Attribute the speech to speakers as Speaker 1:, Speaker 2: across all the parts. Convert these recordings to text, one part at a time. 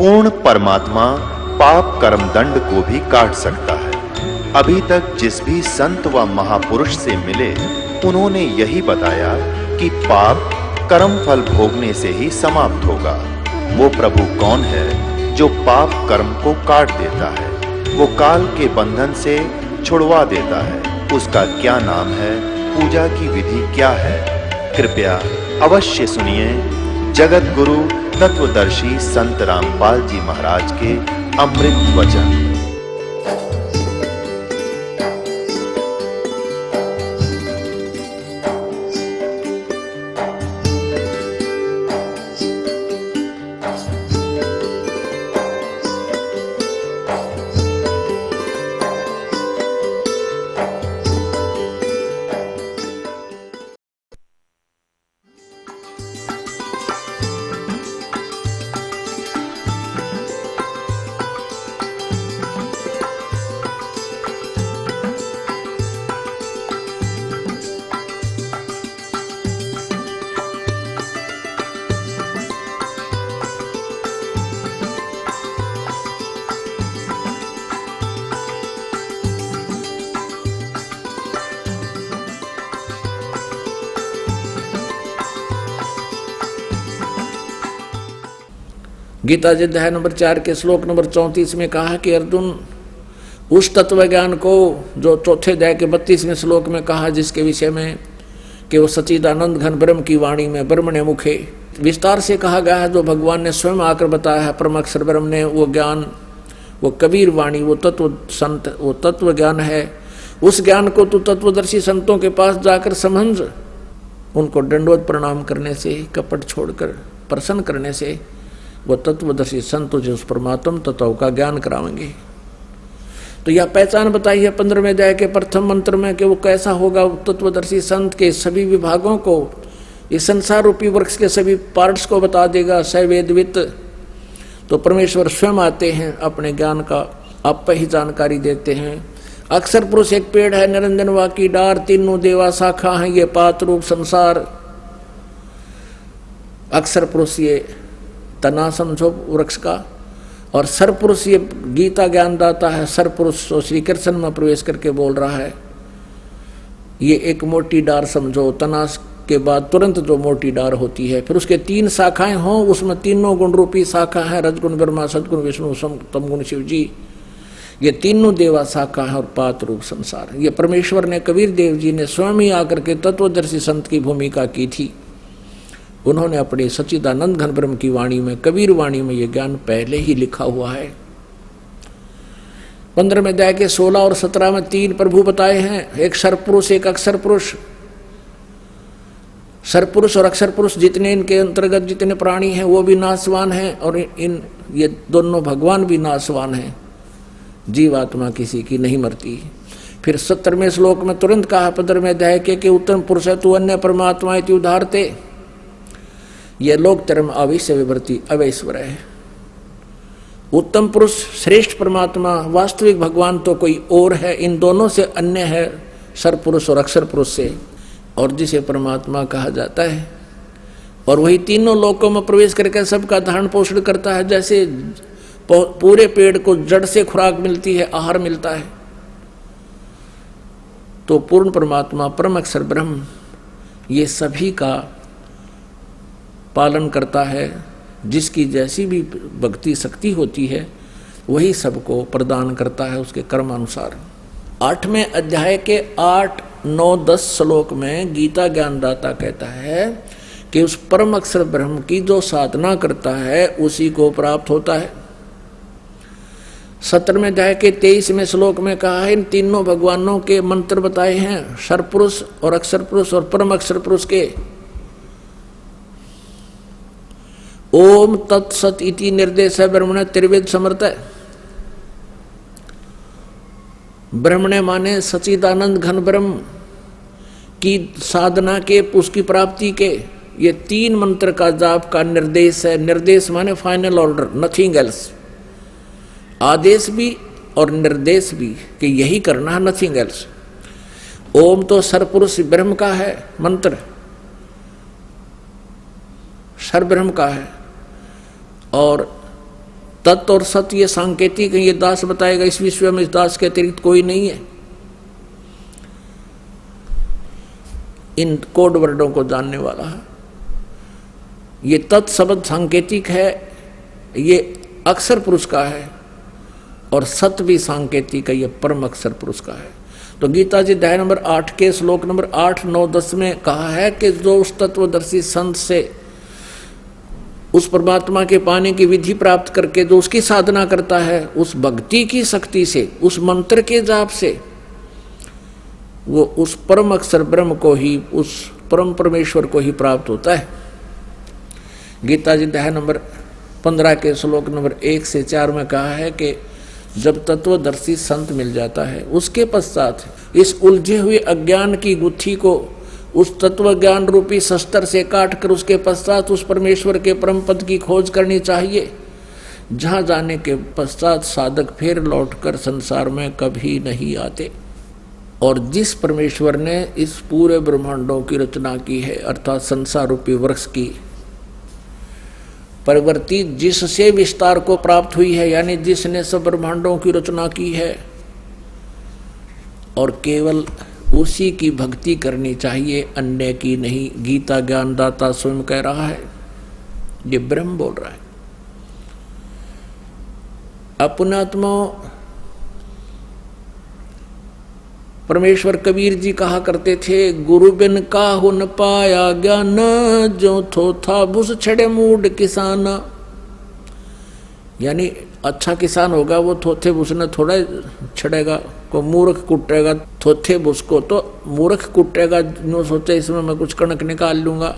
Speaker 1: पूर्ण परमात्मा पाप कर्म दंड को भी काट सकता है। अभी तक जिस भी संत व महापुरुष से मिले उन्होंने यही बताया कि पाप कर्म फल भोगने से ही समाप्त होगा। वो प्रभु कौन है जो पाप कर्म को काट देता है, वो काल के बंधन से छुड़वा देता है, उसका क्या नाम है, पूजा की विधि क्या है? कृपया अवश्य सुनिए जगत गुरु तत्वदर्शी संत रामपाल जी महाराज के अमृत वचन।
Speaker 2: गीता जी अध्याय नंबर 4 के श्लोक नंबर 34 में कहा कि अर्जुन उस तत्व ज्ञान को जो चौथे अध्याय के 32वें श्लोक में कहा, जिसके विषय में कि वो सच्चिदानंद घन ब्रह्म की वाणी में ब्रह्मणे मुखे विस्तार से कहा गया है, जो भगवान ने स्वयं आकर बताया है। परम अक्षर ब्रह्म ने वो ज्ञान, वो कबीर वाणी, वो तत्व संत, वो तत्व ज्ञान है। उस ज्ञान को तू तत्वदर्शी संतों के पास जाकर समझ, उनको दंडवत प्रणाम करने से, कपट छोड़कर प्रसन्न करने से वो तत्वदर्शी संत तुझे उस परमात्म तत्व का ज्ञान करावेंगे। तो यह पहचान बताई है 15वें अध्याय के प्रथम मंत्र में कि वो कैसा होगा। तत्वदर्शी संत के सभी विभागों को, इस संसार रूपी वृक्ष के सभी पार्ट्स को बता देगा सवेदवित। तो परमेश्वर स्वयं आते हैं, अपने ज्ञान का आप पर ही जानकारी देते हैं। अक्षर पुरुष एक पेड़ है, निरंजन वा की डार, तीनों देवा शाखा है, ये पात रूप संसार। अक्षर पुरुष ये तना समझो वृक्ष का, और सरपुरुष ये गीता ज्ञान दाता है। सरपुरुष तो श्री कृष्ण में प्रवेश करके बोल रहा है। ये एक मोटी डार समझो, तना के बाद तुरंत जो मोटी डार होती है, फिर उसके 3 शाखाएं हों, उसमें तीनों गुण रूपी शाखा है, रजगुण ब्रह्मा, सदगुण विष्णु, तमगुण शिव जी। ये तीनों देवा शाखा है और पात रूप संसार। ये परमेश्वर ने, कबीर देव जी ने स्वयं ही आकर के तत्वदर्शी संत की भूमिका की थी। उन्होंने अपनी सच्चिदानंद घन ब्रह्म की वाणी में, कबीर वाणी में ये ज्ञान पहले ही लिखा हुआ है। 15वें अध्याय के 16 और 17 में 3 प्रभु बताए हैं, एक सरपुरुष, एक अक्षर पुरुष। सरपुरुष और अक्षर पुरुष जितने इनके अंतर्गत जितने प्राणी हैं वो भी नाशवान हैं, और ये दोनों भगवान भी नाशवान हैं। जीवात्मा किसी की नहीं मरती। फिर 17वें श्लोक में तुरंत कहा 15वें अध्याय के उत्तम पुरुष है तू अन्य परमात्मा इति उदाहरते। ये लोक धर्म अविश्य विवर्ती अवैश्वर है। उत्तम पुरुष श्रेष्ठ परमात्मा वास्तविक भगवान तो कोई और है, इन दोनों से अन्य है, सरपुरुष और अक्षर पुरुष से, और जिसे परमात्मा कहा जाता है। और वही तीनों लोकों में प्रवेश करके सबका धारण पोषण करता है। जैसे पूरे पेड़ को जड़ से खुराक मिलती है, आहार मिलता है, तो पूर्ण परमात्मा परम अक्षर ब्रह्म ये सभी का पालन करता है। जिसकी जैसी भी भक्ति शक्ति होती है वही सबको प्रदान करता है उसके कर्मानुसार। 8वें अध्याय के 8, 9, 10 श्लोक में गीता ज्ञानदाता कहता है कि उस परम अक्षर ब्रह्म की जो साधना करता है उसी को प्राप्त होता है। 17वें अध्याय के 23वें श्लोक में कहा है, इन तीनों भगवानों के मंत्र बताए हैं, सरपुरुष और अक्षर पुरुष और परम अक्षर पुरुष के। ओम तत्सत इति निर्देश है ब्रह्मणे त्रिवेद समर्थ है। ब्रह्मणे माने सच्चिदानंद घन ब्रह्म की साधना के, उसकी प्राप्ति के ये 3 मंत्र का जाप का निर्देश है। निर्देश माने फाइनल ऑर्डर, नथिंग एल्स। आदेश भी और निर्देश भी कि यही करना है, नथिंग एल्स। ओम तो सरपुरुष ब्रह्म का है मंत्र, सर ब्रह्म का है, और तत् और सत ये सांकेतिक है, ये दास बताएगा। इस विश्व में इस दास के अतिरिक्त कोई नहीं है। इन कोड वर्डों को जानने वाला है। ये तत् शब्द सांकेतिक है, ये अक्षर पुरुष का है, और सत भी सांकेतिक है, ये परम अक्षर पुरुष का है। तो गीता जी अध्याय नंबर 8 के श्लोक नंबर 8, 9, 10 में कहा है कि जो उस तत्वदर्शी संत से उस परमात्मा के पाने की विधि प्राप्त करके जो उसकी साधना करता है, उस भक्ति की शक्ति से, उस मंत्र के जाप से वो उस परम अक्षर ब्रह्म को ही, उस परम परमेश्वर को ही प्राप्त होता है। गीता जी अध्याय नंबर 15 के श्लोक नंबर 1 से 4 में कहा है कि जब तत्वदर्शी संत मिल जाता है, उसके पश्चात इस उलझे हुए अज्ञान की गुत्थी को उस तत्व ज्ञान रूपी शस्त्र से काट कर उसके पश्चात उस परमेश्वर के परम पद की खोज करनी चाहिए, जहाँ जाने के पश्चात साधक फिर लौटकर संसार में कभी नहीं आते। और जिस परमेश्वर ने इस पूरे ब्रह्मांडों की रचना की है, अर्थात संसार रूपी वृक्ष की प्रवृत्ति जिससे विस्तार को प्राप्त हुई है, यानी जिसने सब ब्रह्मांडों की रचना की है, और केवल उसी की भक्ति करनी चाहिए, अन्य की नहीं। गीता ज्ञानदाता स्वयं कह रहा है, ये ब्रह्म बोल रहा है। अपनात्मा परमेश्वर कबीर जी कहा करते थे, गुरु बिन काहू न पाया ज्ञान, जो थो था बुस छड़े मूड किसान। यानी अच्छा किसान होगा वो थोथे बुस ने थोड़ा छड़ेगा, को मूर्ख कुटेगा थोथे बुस को, तो मूर्ख कुटेगा नो सोचे इसमें मैं कुछ कणक निकाल लूंगा,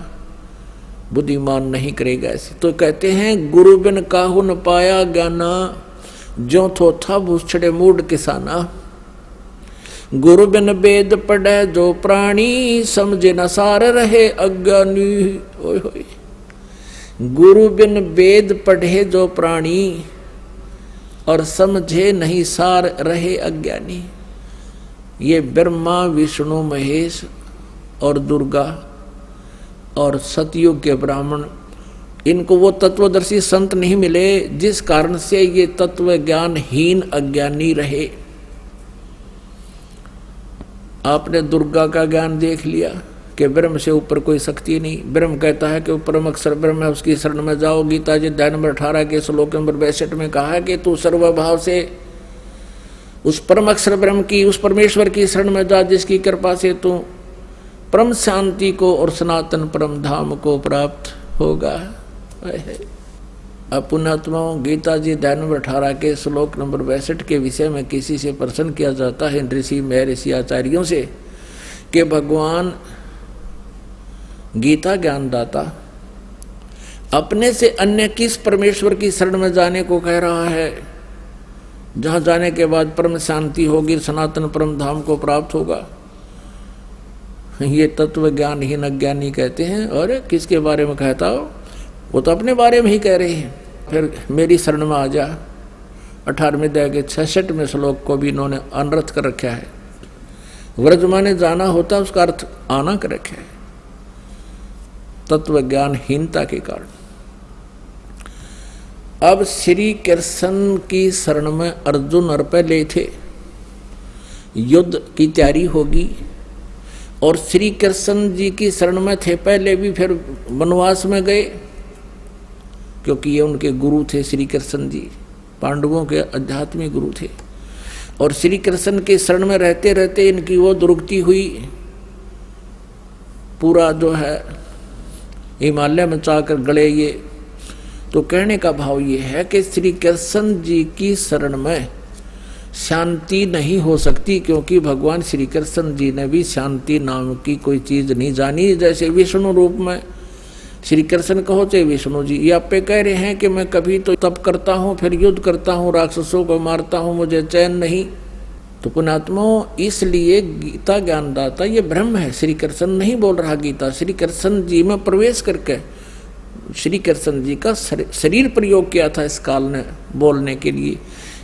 Speaker 2: बुद्धिमान नहीं करेगा ऐसे। तो कहते हैं गुरु बिन काहू न पाया ज्ञान, जो थो था बुस छड़े मूड किसाना। गुरु बिन वेद पढ़े जो प्राणी, समझे न सार रहे अज्ञानी। ओए होए, गुरु बिन वेद पढ़े जो प्राणी और समझे नहीं सार रहे अज्ञानी। ये ब्रह्मा विष्णु महेश और दुर्गा और सतयुग के ब्राह्मण, इनको वो तत्वदर्शी संत नहीं मिले, जिस कारण से ये तत्व ज्ञानहीन अज्ञानी रहे। आपने दुर्गा का ज्ञान देख लिया कि ब्रह्म से ऊपर कोई शक्ति नहीं। ब्रह्म कहता है कि परम अक्षर ब्रह्म है, उसकी शरण में जाओ। गीता जी अध्याय नंबर 18 के श्लोक नंबर 62 में कहा है कि तू सर्वभाव से उस परम अक्षर ब्रह्म की, उस परमेश्वर की शरण में जा, जिसकी कृपा से तू परम शांति को और सनातन परम धाम को प्राप्त होगा। पुण्यात्माओं, गीता जी अध्याय नंबर 18 के श्लोक नंबर 62 के विषय में किसी से प्रश्न किया जाता है ऋषि महर्षि आचार्यों से कि भगवान गीता ज्ञानदाता अपने से अन्य किस परमेश्वर की शरण में जाने को कह रहा है, जहां जाने के बाद परम शांति होगी, सनातन परम धाम को प्राप्त होगा। ये तत्व ज्ञानहीन अज्ञानी कहते हैं। और किसके बारे में कहता हो? वो तो अपने बारे में ही कह रहे हैं। फिर मेरी शरण में आ जा। 18वें अध्याय के 66वें श्लोक को भी इन्होंने अनर्थ कर रखा है। व्रज माने जाना होता, उसका अर्थ आना कर रखा है, तत्व ज्ञानहीनता के कारण। अब श्री कृष्ण की शरण में अर्जुन और पहले थे, युद्ध की तैयारी होगी, और श्री कृष्ण जी की शरण में थे पहले भी, फिर वनवास में गए, क्योंकि ये उनके गुरु थे। श्री कृष्ण जी पांडवों के आध्यात्मिक गुरु थे, और श्री कृष्ण के शरण में रहते रहते इनकी वो दुर्गति हुई, पूरा जो है हिमालय में चाकर गले ये। तो कहने का भाव ये है कि श्री कृष्ण जी की शरण में शांति नहीं हो सकती, क्योंकि भगवान श्री कृष्ण जी ने भी शांति नाम की कोई चीज नहीं जानी। जैसे विष्णु रूप में श्री कृष्ण कहो चाहे विष्णु जी, ये आप पे कह रहे हैं कि मैं कभी तो तप करता हूँ, फिर युद्ध करता हूँ, राक्षसों को मारता हूँ, मुझे चैन नहीं। तो पुण्यात्माओं, इसलिए गीता ज्ञानदाता ये ब्रह्म है, श्री कृष्ण नहीं बोल रहा गीता। श्री कृष्ण जी में प्रवेश करके श्री कृष्ण जी का शरीर प्रयोग किया था इस काल ने बोलने के लिए।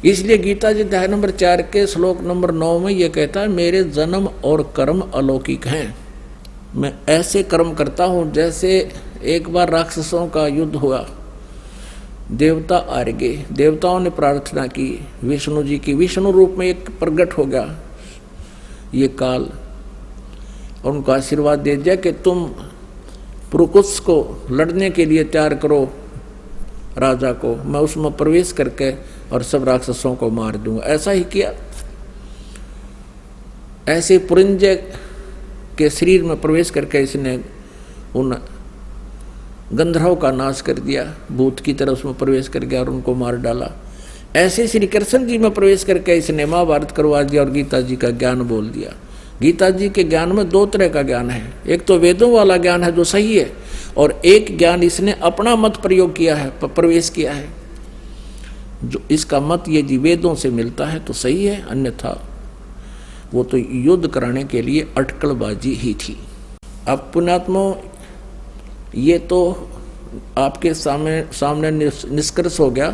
Speaker 2: इसलिए गीता जी अध्याय नंबर 4 के श्लोक नंबर 9 में ये कहता है, मेरे जन्म और कर्म अलौकिक हैं। मैं ऐसे कर्म करता हूँ जैसे एक बार राक्षसों का युद्ध हुआ देवता आर्गे, देवताओं ने प्रार्थना की विष्णु जी की, विष्णु रूप में एक प्रकट हो गया ये काल, और उनको आशीर्वाद दे दिया कि तुम पुरुकुस को लड़ने के लिए तैयार करो राजा को, मैं उसमें प्रवेश करके और सब राक्षसों को मार दूंगा। ऐसा ही किया। ऐसे पुरंजय के शरीर में प्रवेश करके इसने उन गंधर्वों का नाश कर दिया, भूत की तरह उसमें प्रवेश कर गया और उनको मार डाला। ऐसे श्री कृष्ण जी में प्रवेश करके इसने महाभारत करवा दिया और गीता जी का ज्ञान बोल दिया। गीता जी के ज्ञान में दो तरह का ज्ञान है, एक तो वेदों वाला ज्ञान है जो सही है, और एक ज्ञान इसने अपना मत प्रयोग किया है, प्रवेश किया है, जो इसका मत यदि वेदों से मिलता है तो सही है, अन्यथा वो तो युद्ध कराने के लिए अटकलबाजी ही थी। अब पुण्यात्मा, ये तो आपके सामने निष्कर्ष हो गया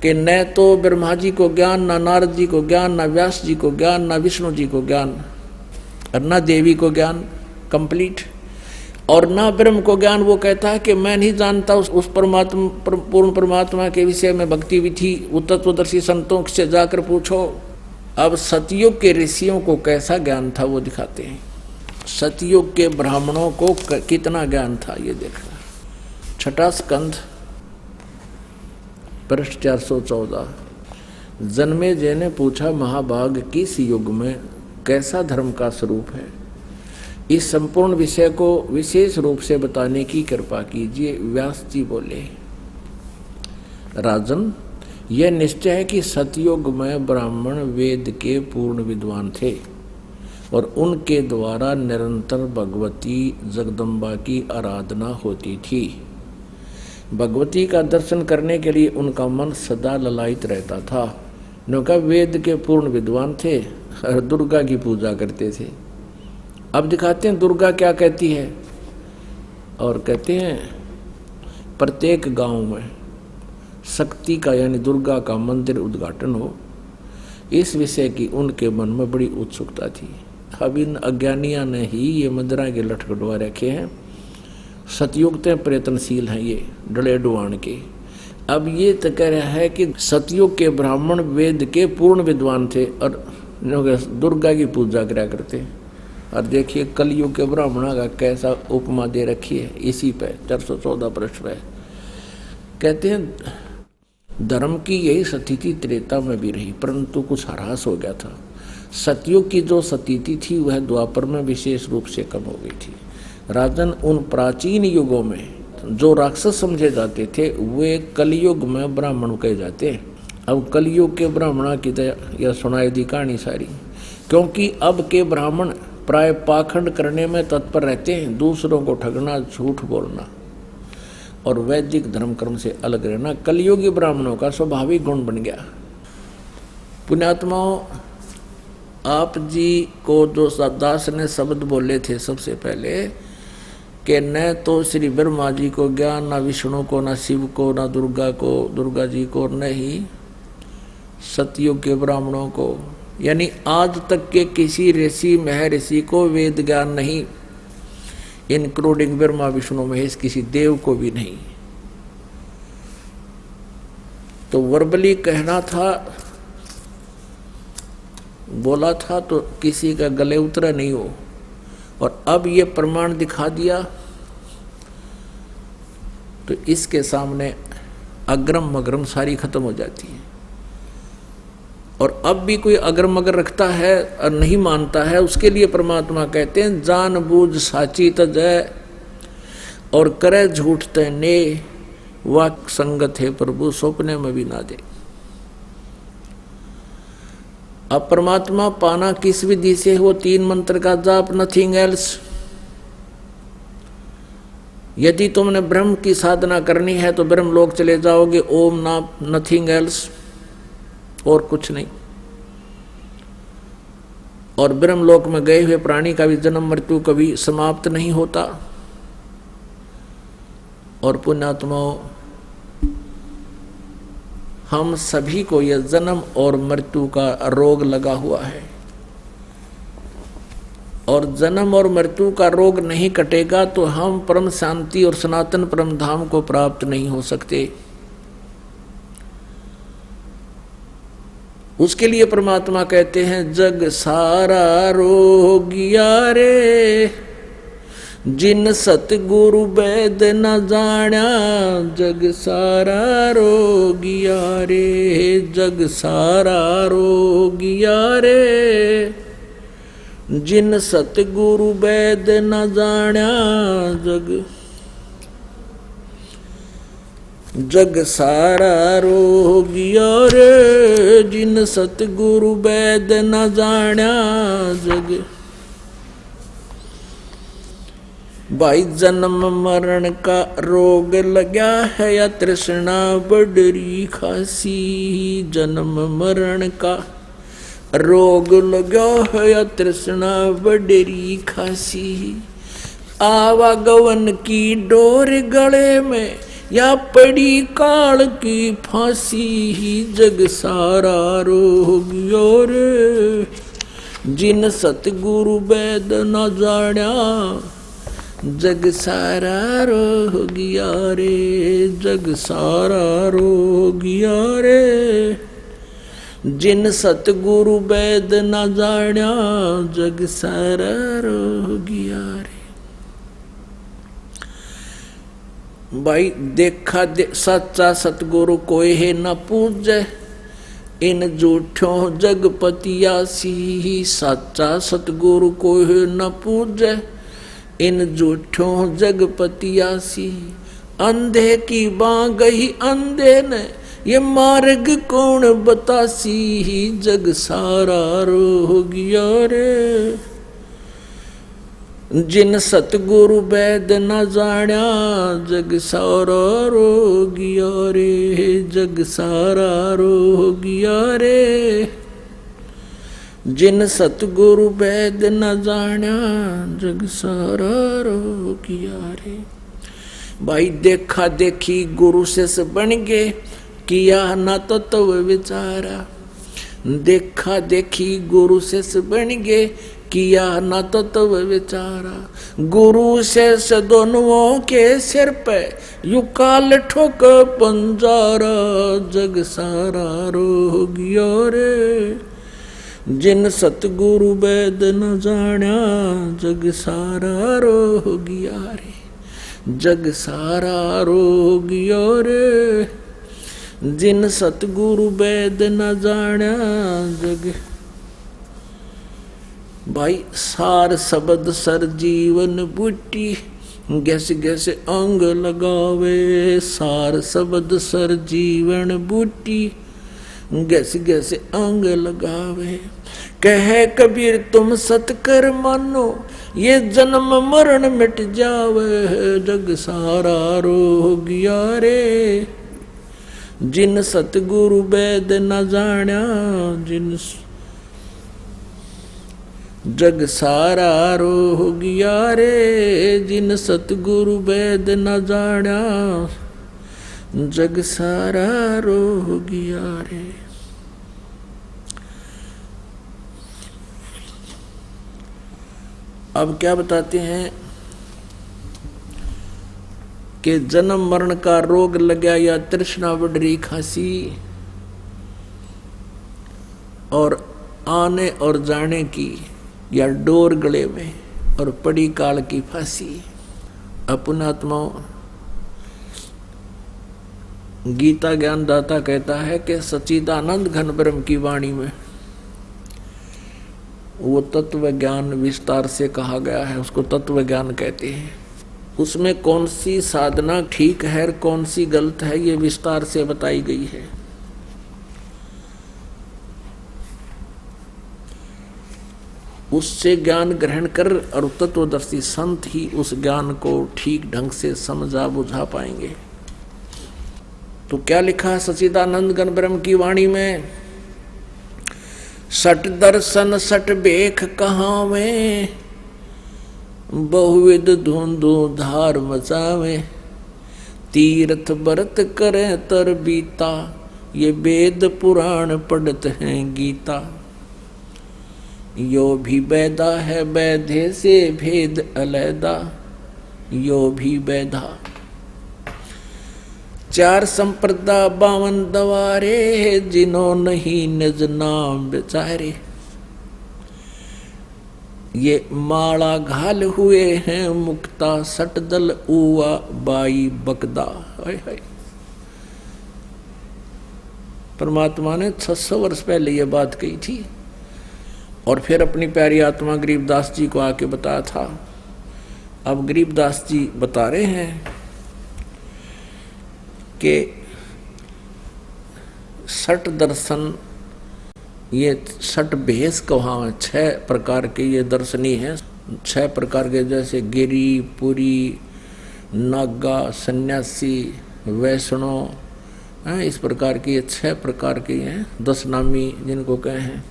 Speaker 2: कि न तो ब्रह्मा जी को ज्ञान, न नारद जी को ज्ञान, न व्यास जी को ज्ञान, न विष्णु जी को ज्ञान, और न देवी को ज्ञान कंप्लीट, और न ब्रह्म को ज्ञान। वो कहता है कि मैं नहीं जानता उस परमात्मा, पूर्ण परमात्मा के विषय में भक्ति विधि, वो तत्वदर्शी संतों से जाकर पूछो। अब सतयुग के ऋषियों को कैसा ज्ञान था वो दिखाते हैं, सतयुग के ब्राह्मणों को कितना ज्ञान था ये देखना। छठा स्कंध पृष्ठ 414। जन्मेजय ने पूछा, महाभाग किस युग में कैसा धर्म का स्वरूप है, इस संपूर्ण विषय को विशेष रूप से बताने की कृपा कीजिए। व्यास जी बोले, राजन, यह निश्चय है कि सतयुग में ब्राह्मण वेद के पूर्ण विद्वान थे और उनके द्वारा निरंतर भगवती जगदम्बा की आराधना होती थी। भगवती का दर्शन करने के लिए उनका मन सदा ललायित रहता था। उनका वेद के पूर्ण विद्वान थे और दुर्गा की पूजा करते थे। अब दिखाते हैं दुर्गा क्या कहती है, और कहते हैं प्रत्येक गांव में शक्ति का यानी दुर्गा का मंदिर उद्घाटन हो, इस विषय की उनके मन में बड़ी उत्सुकता थी। अब इन अज्ञानियों ने ही ये मंदिरा के लटकटवा रखे हैं, सतयुगते प्रयत्नशील हैं ये डले डुआन के। अब ये तो कह रहा है कि सतयुग के ब्राह्मण वेद के पूर्ण विद्वान थे और दुर्गा की पूजा करा करते। और देखिए कलयुग के ब्राह्मणों का कैसा उपमा दे रखी है इसी पे 414 पृष्ठ पे। कहते हैं धर्म की यही स्थिति त्रेता में भी रही, परंतु कुछ ह्रास हो गया था। सतयुग की जो स्थिति थी वह द्वापर में विशेष रूप से कम हो गई थी। राजन, उन प्राचीन युगों में जो राक्षस समझे जाते थे वे कलयुग में ब्राह्मण कहे जाते हैं। अब कलयुग के ब्राह्मणों की यह सुनाई दी कहानी सारी, क्योंकि अब के ब्राह्मण प्राय पाखंड करने में तत्पर रहते हैं, दूसरों को ठगना, झूठ बोलना और वैदिक धर्म कर्म से अलग रहना कलयुगी ब्राह्मणों का स्वाभाविक गुण बन गया। पुण्यात्माओं, आप जी को जो दास ने शब्द बोले थे सबसे पहले कि न तो श्री ब्रह्मा जी को ज्ञान, न विष्णु को, न शिव को, न दुर्गा जी को, न ही सतयुग के ब्राह्मणों को, यानी आज तक के किसी ऋषि महर्षि को वेद ज्ञान नहीं, इंक्लूडिंग ब्रह्मा विष्णु महेश, किसी देव को भी नहीं। तो वर्बली कहना था, बोला था तो किसी का गले उतरा नहीं हो, और अब ये प्रमाण दिखा दिया तो इसके सामने अग्रम मग्रम सारी खत्म हो जाती है। और अब भी कोई अग्रम मगर रखता है और नहीं मानता है, उसके लिए परमात्मा कहते हैं जान बूझ साची तजय और करे झूठ तने, वाक संगत है प्रभु सपने में भी ना दे। अब परमात्मा पाना किस विधि से हो, 3 मंत्र का जाप, नथिंग एल्स। यदि तुमने ब्रह्म की साधना करनी है तो ब्रह्म लोक चले जाओगे, ओम नाम, नथिंग एल्स, और कुछ नहीं। और ब्रह्म लोक में गए हुए प्राणी का भी जन्म मृत्यु कभी समाप्त नहीं होता। और पुण्यात्माओं, हम सभी को यह जन्म और मृत्यु का रोग लगा हुआ है, और जन्म और मृत्यु का रोग नहीं कटेगा तो हम परम शांति और सनातन परम धाम को प्राप्त नहीं हो सकते। उसके लिए परमात्मा कहते हैं जग सारा रोगिया रे, जिन सतगुरु वैद न जाना, जग सारा रोगिया रे, जग सारा रोगिया रे, जिन सतगुरु वैद न जाना, जग सारा रोगिया रे, जिन सतगुरु वैद न जाना, जग। भाई जन्म मरण का रोग लगा है या तृष्णा बडरी खासी, जन्म मरण का रोग लगा है या तृष्णा बडरी खासी, आवागवन की डोर गले में या पड़ी काल की फांसी, जग सारा रोगिया रे, जिन सतगुरु वैद न जाना, जग सारा रोगिया रे, जग सारा रोगिया रे, जिन सतगुरु वैद न जाना, जग सारा रोगिया रे। भाई देखा सच्चा सतगुरु कोई है न पूजे, इन झूठों जगपतियासी, सच्चा सतगुरु कोई है न पूजे, इन झूठों जगपतियासी, अंधे की बां गई अंधे ने, ये मार्ग कौन बतासी, जग सारा रोगिया रे, जिन सतगुरु वैद न जाना, जग सारा रोगिया रे, जग सारा रोगिया रे, जिन सतगुरु वैद न जाना, जग सारा रोगिया रे। भाई देखा देखी गुरु से बन गए, किया न तत्व विचारा, देखा देखी गुरु से बन गए, किया न तत्व विचारा, गुरु से दोनों के सिर पे यू काल ठोक पंजारा, जग सारा रोगिया रे, जिन सतगुरु वैद न जाना, जग सारा रोगिया रे, जग सारा रोगिया रे, जिन सतगुरु वैद न जाना, जग। भाई सार शब्द सर जीवन बूटी, गैस गैस अंग लगावे, सार शब्द सर जीवन बूटी, गैस गैस अंग लगावे, कहे कबीर तुम सतकर मानो, ये जन्म मरण मिट जावे, जग सारा रोगिया रे, जिन सतगुरु वैद न जाना, जिन जग सारा रोगिया रे, जिन सतगुरु वैद न जाना, जग सारा रोगिया रे। अब क्या बताते हैं कि जन्म मरण का रोग लग गया या तृष्णा बढ़ रही खांसी, और आने और जाने की या डोर गले में और पड़ी काल की फांसी। अपनात्माओं, गीता ज्ञानदाता कहता है कि सच्चिदानंद घन ब्रह्म की वाणी में वो तत्व ज्ञान विस्तार से कहा गया है, उसको तत्व ज्ञान कहते हैं। उसमें कौन सी साधना ठीक है और कौन सी गलत है, ये विस्तार से बताई गई है। उससे ज्ञान ग्रहण कर और तत्वदर्शी संत ही उस ज्ञान को ठीक ढंग से समझा बुझा पाएंगे। तो क्या लिखा है सच्चिदानंद घन ब्रह्म की वाणी में, सट दर्शन सट बेख कहावे, बहुविध धुंधु धार मचावे, तीर्थ व्रत करे तर बीता, ये वेद पुराण पढ़त हैं गीता, यो भी बैदा है बैधे से भेद अलैदा, यो भी बैधा। चार संप्रदा 52 दवारे, जिन्हों नहीं निज नाम बेचारे। ये माला घाल हुए हैं मुक्ता, सट दल उवा बाई बकदा। परमात्मा ने 600 वर्ष पहले ये बात कही थी और फिर अपनी प्यारी आत्मा गरीबदास जी को आके बताया था। अब गरीबदास जी बता रहे हैं कि सट दर्शन, ये सट भेष कहा, 6 प्रकार के ये दर्शनी हैं। 6 प्रकार के, जैसे गिरी, पुरी, नागा, सन्यासी, वैष्णव, इस प्रकार के ये 6 प्रकार के हैं। 10 नामी जिनको कहे हैं,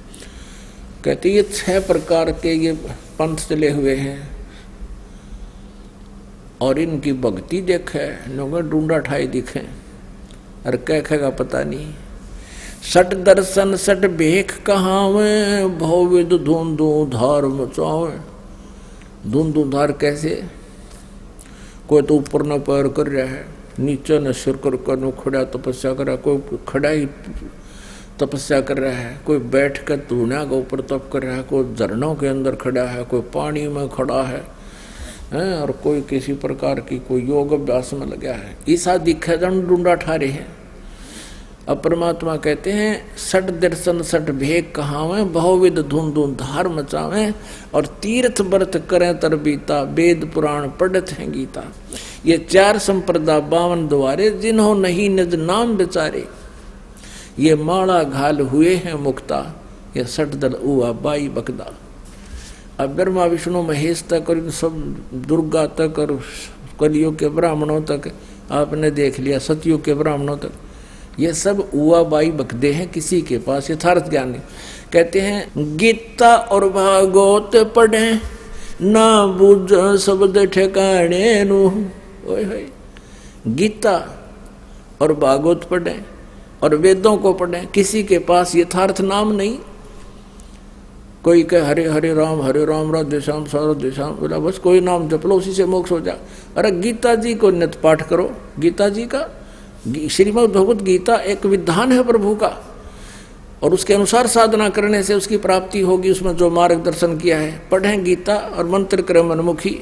Speaker 2: कहते ये 6 प्रकार के ये पंथ चले हुए हैं और इनकी भक्ति देखे लोग ढूंढा ठाई दिखे और कहेगा पता नहीं। सट दर्शन सट भेख कहावे, भौविद धुंधु धार मचावे। धुंधु धार कैसे? कोई तो ऊपर न पैर कर रहा है, नीचे न सिर कर नो खड़ा तपस्या कर रहा है, कोई खड़ा ही तपस्या कर रहा है, कोई बैठ कर धुना के ऊपर तप कर रहा है, कोई झरनों के अंदर खड़ा है, कोई पानी में खड़ा है, और कोई किसी प्रकार की कोई योग अभ्यास में लगा है। ऐसा दिखे जन ढूंढा ठारे हैं। अब परमात्मा कहते हैं सट दर्शन सट भेग कहावे, बहुविध धुंधु धार मचावे, और तीर्थ व्रत करें तरबीता, वेद पुराण पढ़त हैं गीता। ये 4 संप्रदा 52 द्वारे, जिन्हों नहीं निज नाम बेचारे। ये माला घाल हुए हैं मुक्ता, ये सट दल उआ बाई बकदा। अब ब्रह्मा विष्णु महेश तक और सब दुर्गा तक और कलियुग के ब्राह्मणों तक आपने देख लिया, सतयुग के ब्राह्मणों तक, ये सब उआ बाई बकदे हैं, किसी के पास यथार्थ ज्ञान नहीं। कहते हैं गीता और भागवत पढ़े, ना बुझ शब्द ठिकाने नु। गीता और भागवत पढ़े और वेदों को पढ़े, किसी के पास यथार्थ नाम नहीं। कोई कहे हरे हरे राम राधे श्याम राधे श्याम, बोला बस कोई नाम जप लो उसी से मोक्ष हो जा। अरे गीता जी को नित पाठ करो। गीता जी का श्रीमद् भगवत गीता एक विधान है प्रभु का, और उसके अनुसार साधना करने से उसकी प्राप्ति होगी। उसमें जो मार्गदर्शन किया है, पढ़ें गीता और मंत्र करें मनमुखी,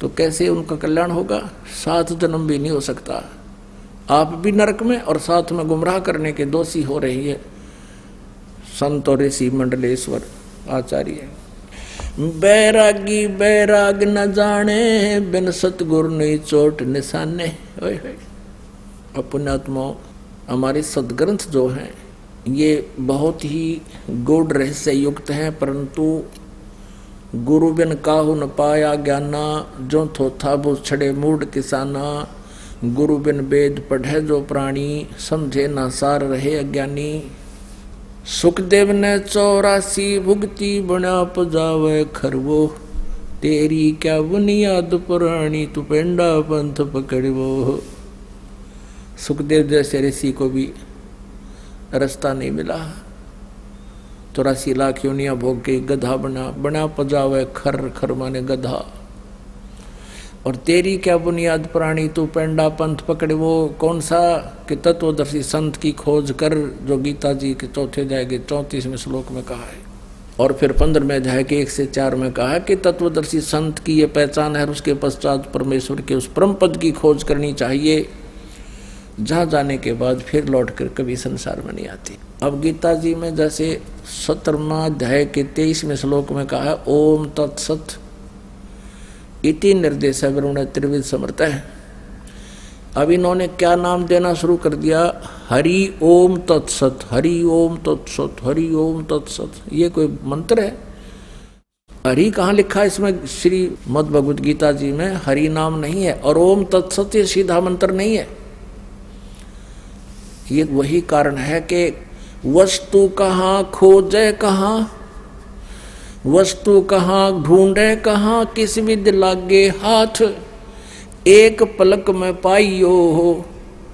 Speaker 2: तो कैसे उनका कल्याण होगा? 7 जन्म भी नहीं हो सकता। आप भी नरक में और साथ में गुमराह करने के दोषी हो रही है संत और ऋषि मंडलेश्वर आचार्य। बैरागी बैराग न जाने, बिन सतगुरु नहीं चोट निशाने। पुण्यात्माओं, हमारे सदग्रंथ जो हैं ये बहुत ही गूढ़ रहस्य युक्त हैं, परंतु गुरु बिन काहू न पाया ज्ञाना, जो थोथा वो छड़े मूड किसाना। गुरु बिन वेद पढ़े जो प्राणी, समझे ना सार रहे अज्ञानी। सुखदेव ने 84 भुगती, बना पजावे खरवो। तेरी क्या बुनियाद पुरानी, तू पेंडा पंथ पकड़वो। सुखदेव जैसे ऋषि को भी रास्ता नहीं मिला। 84 लाख योनिया भोग के गधा बना पजावे खर, खर माने गधा। और तेरी क्या बुनियाद प्राणी, तू पेंडा पंथ पकड़े। वो कौन सा? कि तत्वदर्शी संत की खोज कर, जो गीता जी के 4 अध्याय के 34वें श्लोक में कहा है। और फिर 15वें अध्याय के 1 से 4 में कहा है कि तत्वदर्शी संत की ये पहचान है, उसके पश्चात परमेश्वर के उस परम पद की खोज करनी चाहिए, जहाँ जाने के बाद फिर लौट कर कभी संसार में नहीं आती। अब गीता जी में जैसे 17वां अध्याय के 23वें श्लोक में कहा है ओम तत्सत इति निर्देश वरुण त्रिविध समर्थ है। अब इन्होंने क्या नाम देना शुरू कर दिया? हरि ओम तत्सत, हरि ओम तत्सत, हरि ओम तत्सत। ये कोई मंत्र है? हरि कहाँ लिखा है इसमें? श्री मद् भगवद गीता जी में हरि नाम नहीं है, और ओम तत्सत ये सीधा मंत्र नहीं है। ये वही कारण है कि वस्तु कहाँ खोजे कहाँ, वस्तु कहाँ ढूंढे कहाँ, किस विद लागे हाथ। एक पलक में पाइयो हो,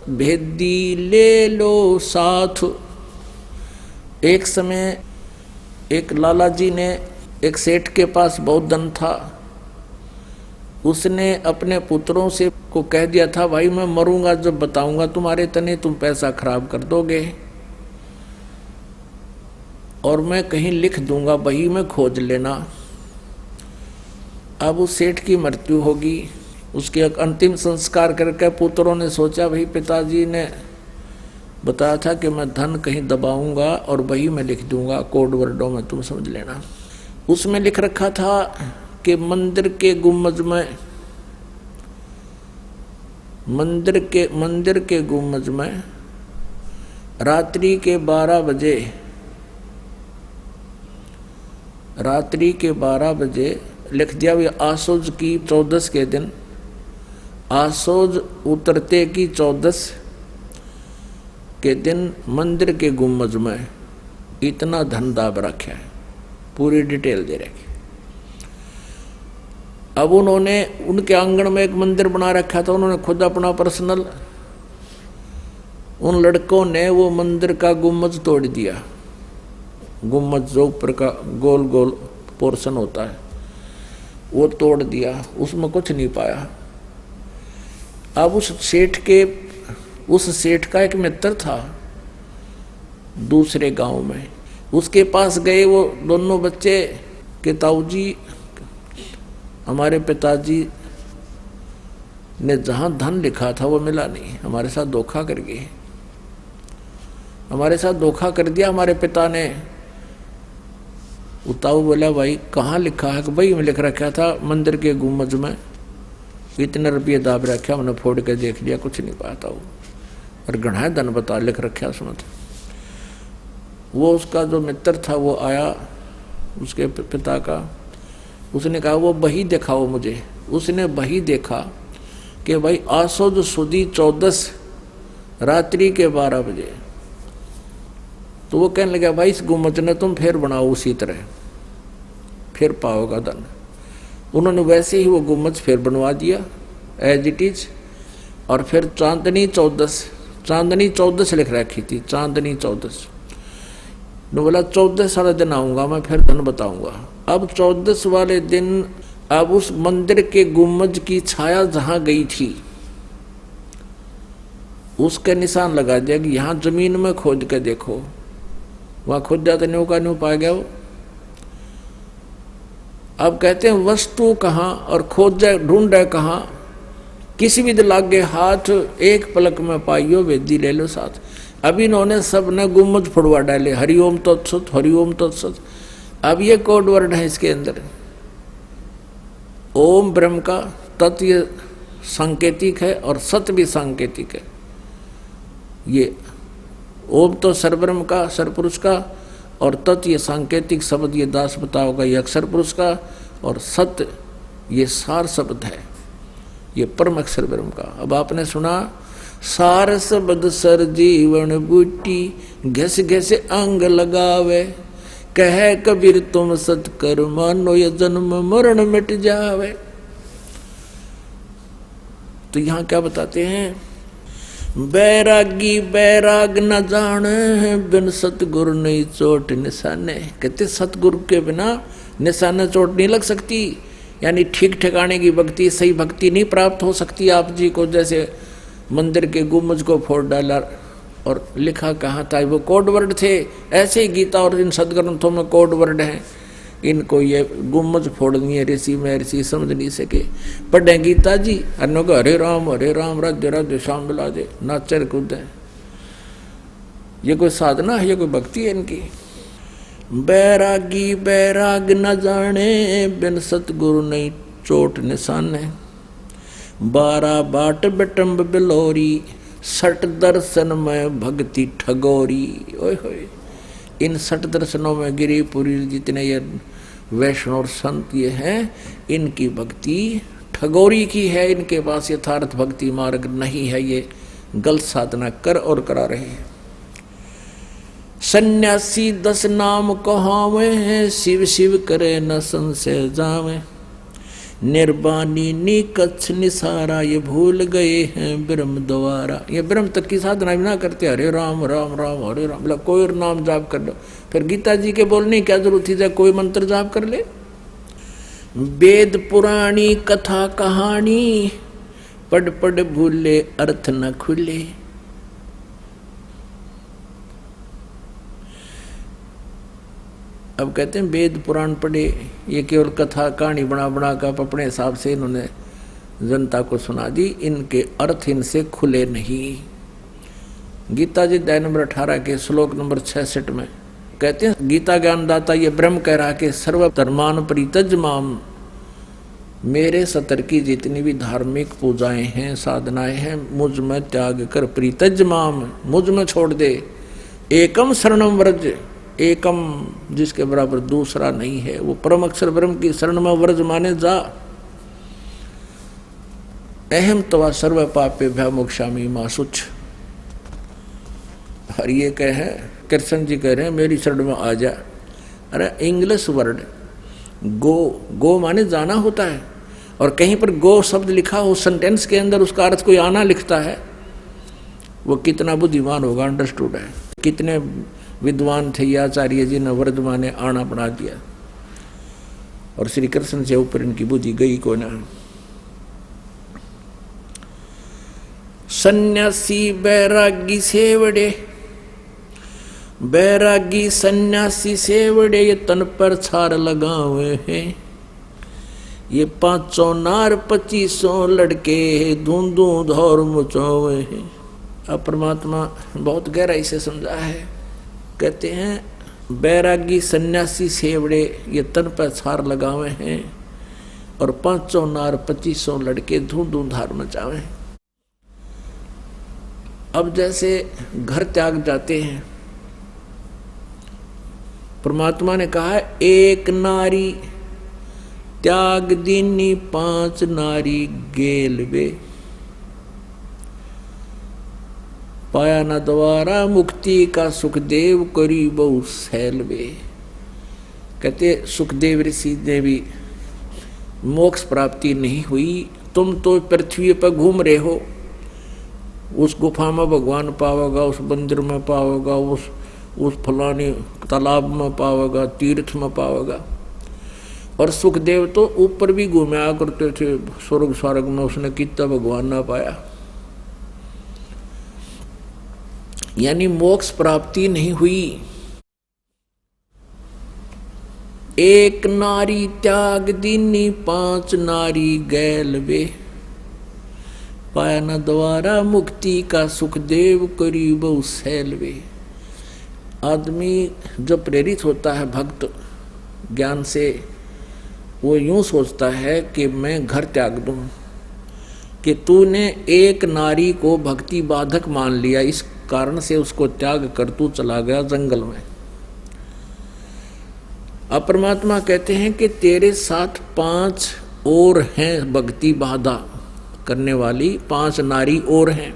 Speaker 2: भेदी ले लो साथ। एक समय एक लाला जी ने, एक सेठ के पास बहुत धन था, उसने अपने पुत्रों से को कह दिया था, भाई मैं मरूंगा जब बताऊंगा तुम्हारे तने, तुम पैसा खराब कर दोगे और मैं कहीं लिख दूंगा, बही में खोज लेना। अब उस सेठ की मृत्यु होगी, उसके अंतिम संस्कार करके पुत्रों ने सोचा, भाई पिताजी ने बताया था कि मैं धन कहीं दबाऊंगा और बही में लिख दूंगा कोड वर्डों में, तुम समझ लेना। उसमें लिख रखा था कि मंदिर के गुम्बज में रात्रि के 12 बजे लिख दिया। वे आसोज की 14 के दिन, आसोज उतरते की 14 के दिन मंदिर के गुम्बज में इतना धन दाब रखा है, पूरी डिटेल दे रखी। अब उन्होंने उनके आंगन में एक मंदिर बना रखा था, उन्होंने खुद अपना पर्सनल, उन लड़कों ने वो मंदिर का गुम्बज तोड़ दिया। गुम्बज जो ऊपर का गोल गोल पोर्शन होता है वो तोड़ दिया, उसमें कुछ नहीं पाया। अब उस सेठ का एक मित्र था दूसरे गांव में, उसके पास गए वो दोनों बच्चे कि ताऊ जी, हमारे पिताजी ने जहां धन लिखा था वो मिला नहीं, हमारे साथ धोखा कर गए, हमारे साथ धोखा कर दिया हमारे पिता ने। उताऊ बोला, भाई कहाँ लिखा है? कि भाई में लिख रखा था मंदिर के गुम्बज में, इतने रुपये दाब रखा, हमने फोड़ के देख लिया, कुछ नहीं पाता वो, और घना धन बता लिख रखा उसमें। वो उसका जो मित्र था वो आया उसके पिता का, उसने कहा वो बही दिखाओ मुझे। उसने बही देखा कि भाई आसोज सुदी 14 रात्रि के 12 बजे। तो वो कहने लगा, भाई इस गुम्बज ने तुम फिर बनाओ उसी तरह, फिर पाओगा धन। उन्होंने वैसे ही वो गुम्बज फिर बनवा दिया एज इट इज, और फिर चांदनी 14 लिख रखी थी, चांदनी 14। ने बोला 14 वाले दिन आऊंगा मैं, फिर धन बताऊंगा। अब 14 वाले दिन अब उस मंदिर के गुम्बज की छाया जहां गई थी उसके निशान लगा दिया कि यहां जमीन में खोद के देखो। वहां खोद जाते न्यू का न्यू पा गया वो। अब कहते हैं वस्तु कहाँ और खोज जाए ढूंढे कहाँ, किसी भी लागे हाथ, एक पलक में पाइयो वेदी ले लो साथ। अब इन्होंने सब ने गुम्बज फुड़वा डाले, हरिओम तत्सत, हरिओम तत्सत। अब ये कोड वर्ड है इसके अंदर, ओम ब्रह्म का, तत् ये सांकेतिक है और सत भी सांकेतिक है। ये ओम तो सरब्रह्म का, सरपुरुष का, और तत् ये सांकेतिक शब्द, ये दास बता होगा, ये अक्षर पुरुष का, और सत्य ये सार शब्द है, ये परम अक्षर ब्रह्म का। अब आपने सुना, सार शब्द सर जीवन बूटी, घस घस अंग लगावे, कहे कबीर तुम सत्कर मानो, ये जन्म मरण मिट जावे। तो यहां क्या बताते हैं, बैरागी बैराग न जाने, बिन सतगुरु नहीं चोट निशाने। कहते सतगुरु के बिना निशाने चोट नहीं लग सकती, यानी ठीक ठिकाने की भक्ति, सही भक्ति नहीं प्राप्त हो सकती आप जी को। जैसे मंदिर के गुम्बज को फोड़ डाला और लिखा कहाँ था, वो कोड वर्ड थे। ऐसे ही गीता और इन सदग्रंथों में कोड वर्ड हैं, इनको ये गुम्बज फोड़नी है, ऋषि महर्षि समझ नहीं सके। पढ़े गीता जी, अन्यों को हरे राम राधे राधे श्याम बिला दे, नाचर कूदे। ये कोई साधना है, ये कोई भक्ति है इनकी। बैरागी बैराग न जाने, बिन सतगुरु नहीं चोट निशाने। 12 बाट बटम्ब बिलोरी, सट दर्शन में भक्ति ठगोरी। ओए होए, इन 6 दर्शनों में गिरिपुरी जितने ये वैष्णव और संत ये हैं, इनकी भक्ति ठगोरी की है। इनके पास यथार्थ भक्ति मार्ग नहीं है, ये गलत साधना कर और करा रहे हैं। सन्यासी 10 नाम कहावे हैं, शिव शिव करे न संशय जावे। निर्वाणी निकच्छ निसारा, ये भूल गए हैं ब्रह्म द्वारा। ये ब्रह्म तक की साधना भी ना करते, हरे राम राम राम हरे राम, मतलब कोई नाम जाप कर लो। फिर गीता जी के बोलने की क्या जरूरत थी, कोई मंत्र जाप कर ले। वेद पुराणी कथा कहानी, पढ़ पढ़ भूले अर्थ न खुले। अब कहते हैं वेद पुराण पढ़े, ये केवल कथा कहानी बना बना कर अपने हिसाब से इन्होंने जनता को सुना दी, इनके अर्थ इनसे खुले नहीं। गीता जी अध्याय नंबर 18 के श्लोक नंबर 66 में कहते हैं, गीता ज्ञानदाता ये ब्रह्म कह रहा कि सर्व धर्मान परित्यज माम, मेरे सतर की जितनी भी धार्मिक पूजाएं हैं साधनाएं हैं मुझ में त्याग कर, परित्यज माम मुझ में छोड़ दे, एकम शरणम व्रज, एकम जिसके बराबर दूसरा नहीं है, वो परम अक्षर ब्रह्म की शरण में व्रज माने जा। अहम तवा सर्व पापे भ्या मोक्षामि मां शुच। और ये कहे कृष्ण जी कह रहे हैं मेरी शरण में आ जा। अरे इंग्लिश वर्ड गो, गो माने जाना होता है, और कहीं पर गो शब्द लिखा हो सेंटेंस के अंदर उसका अर्थ कोई आना लिखता है, वो कितना बुद्धिमान होगा, अंडरस्टूड है। कितने विद्वान थे ये आचार्य जी ने वर्ड माने आना बना दिया, और श्री कृष्ण से ऊपर इनकी बुद्धि गई को ना। सन्यासी बैरागी सेवड़े, बैरागी सन्यासी सेवड़े ये तन पर छार लगावे हैं, ये 500 नार 2500 लड़के धूंधू धौर मचावे हैं। अब परमात्मा बहुत गहराई से समझा है, कहते हैं बैरागी सन्यासी सेवड़े ये तन पर छार लगावे हैं, और 500 नार 2500 लड़के धूंधू धार मचावे हैं। अब जैसे घर त्याग जाते हैं, परमात्मा ने कहा एक नारी त्याग दीनी 5 नारी गेलवे, पाया न द्वारा मुक्ति का सुखदेव करी बहु सैलवे। कहते सुखदेव ऋषि ने भी मोक्ष प्राप्ति नहीं हुई, तुम तो पृथ्वी पर घूम रहे हो, उस गुफा में भगवान पाओगा, उस मंदिर में पाओगा, उस फलानी तालाब में पाओगा, तीर्थ में पाओगा। और सुखदेव तो ऊपर भी घूमया करते थे, स्वर्ग स्वर्ग में उसने कितना भगवान ना पाया। यानी मोक्ष प्राप्ति नहीं हुई। एक नारी त्याग दीनी 5 नारी गैलवे, पाया न द्वारा मुक्ति का सुखदेव करी बहु सैलवे। आदमी जब प्रेरित होता है भक्त ज्ञान से, वो यूं सोचता है कि मैं घर त्याग दूं, कि तूने एक नारी को भक्ति बाधक मान लिया, इस कारण से उसको त्याग कर तू चला गया जंगल में। अब परमात्मा कहते हैं कि तेरे साथ 5 और हैं भक्ति बाधा करने वाली, 5 नारी और हैं,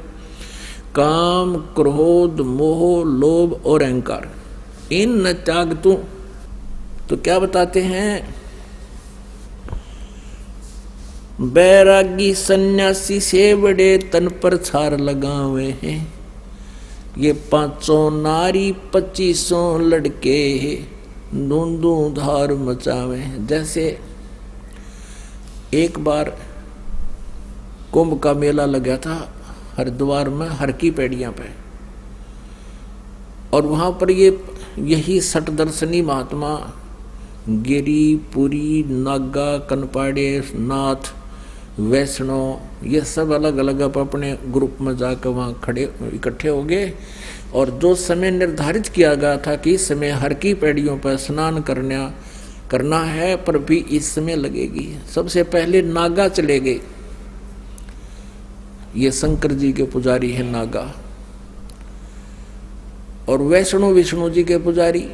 Speaker 2: काम क्रोध मोह लोभ और अहंकार, इन न त्याग तू। तो क्या बताते हैं, बैरागी सन्यासी सेवड़े तन पर छार लगावे हैं, ये 500 नारी 2500 लड़के धूंधू धार मचावे। जैसे एक बार कुंभ का मेला लगा था हरिद्वार में हर की पेड़ियां पे, और वहां पर यही सटदर्शनी महात्मा गिरी पुरी नागा कनपाड़े नाथ वैष्णव ये सब अलग अलग अपने ग्रुप में जाकर वहाँ खड़े इकट्ठे हो गए, और जो समय निर्धारित किया गया था कि इस समय हर की पेड़ियों पर स्नान करना है, पर भी इस समय लगेगी। सबसे पहले नागा चले गए, ये शंकर जी के पुजारी है नागा, और वैष्णो विष्णु जी के पुजारी।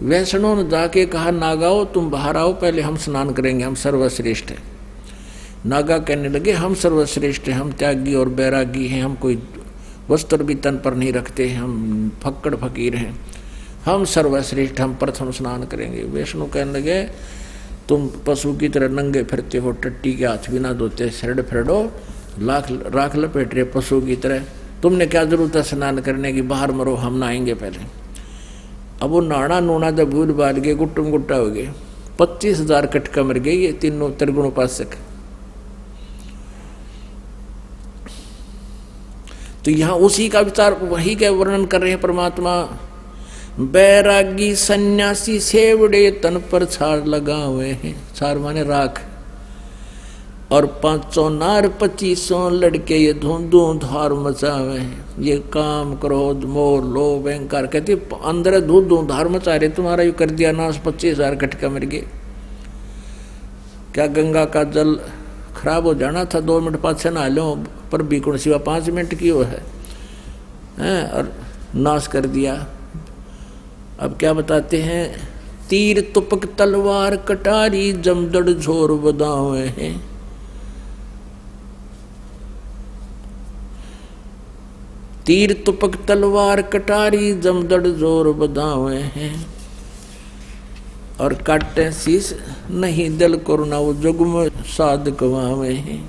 Speaker 2: वैष्णो ने जाके कहा नागाओ तुम बाहर आओ, पहले हम स्नान करेंगे, हम सर्वश्रेष्ठ हैं। नागा कहने लगे हम सर्वश्रेष्ठ हैं, हम त्यागी और बैरागी हैं, हम कोई वस्त्र भी तन पर नहीं रखते हैं, हम फक्कड़ फकीर हैं, हम सर्वश्रेष्ठ, हम प्रथम स्नान करेंगे। वैष्णो कहने लगे तुम पशु की तरह नंगे फिरते हो, टट्टी के हाथ भी ना धोते, शरड फिरडो राख लपेट रहे पशु की तरह, तुमने क्या जरूरत है स्नान करने की, बाहर मरो, हम नहाएंगे पहले। अब वो नाड़ा नूना जब भूल बाल गए, गुट्टुम गुट्टा हो गए, 25,000 कटका मर गए ये तीनों त्रिगुण उपासक। तो यहां उसी का विचार, वही का वर्णन कर रहे हैं परमात्मा। बैरागी सन्यासी सेवड़े तन पर छार लगा हुए हैं, छार माने राख, और 500 नार 2500 लड़के ये धूम धार मचा हुए हैं। ये काम क्रोध मोह लोभ अहंकार, कहते अंदर धूम धार मचा रहे, तुम्हारा यू कर दिया नाश, 25,000 कटका मर गए। क्या गंगा का जल खराब हो जाना था, 2 मिनट पाछे नहा लो, पर बीकुण सिवा 5 मिनट की वो है, और नाश कर दिया। अब क्या बताते हैं, तीर तुपक तलवार कटारी जमदड़ झोर बदावे हैं। तीर तुपक तलवार कटारी जमदड़ जोर बदावे हैं, और काटे शीस नहीं दिल करुणा वो जुगम साध कवावे हैं।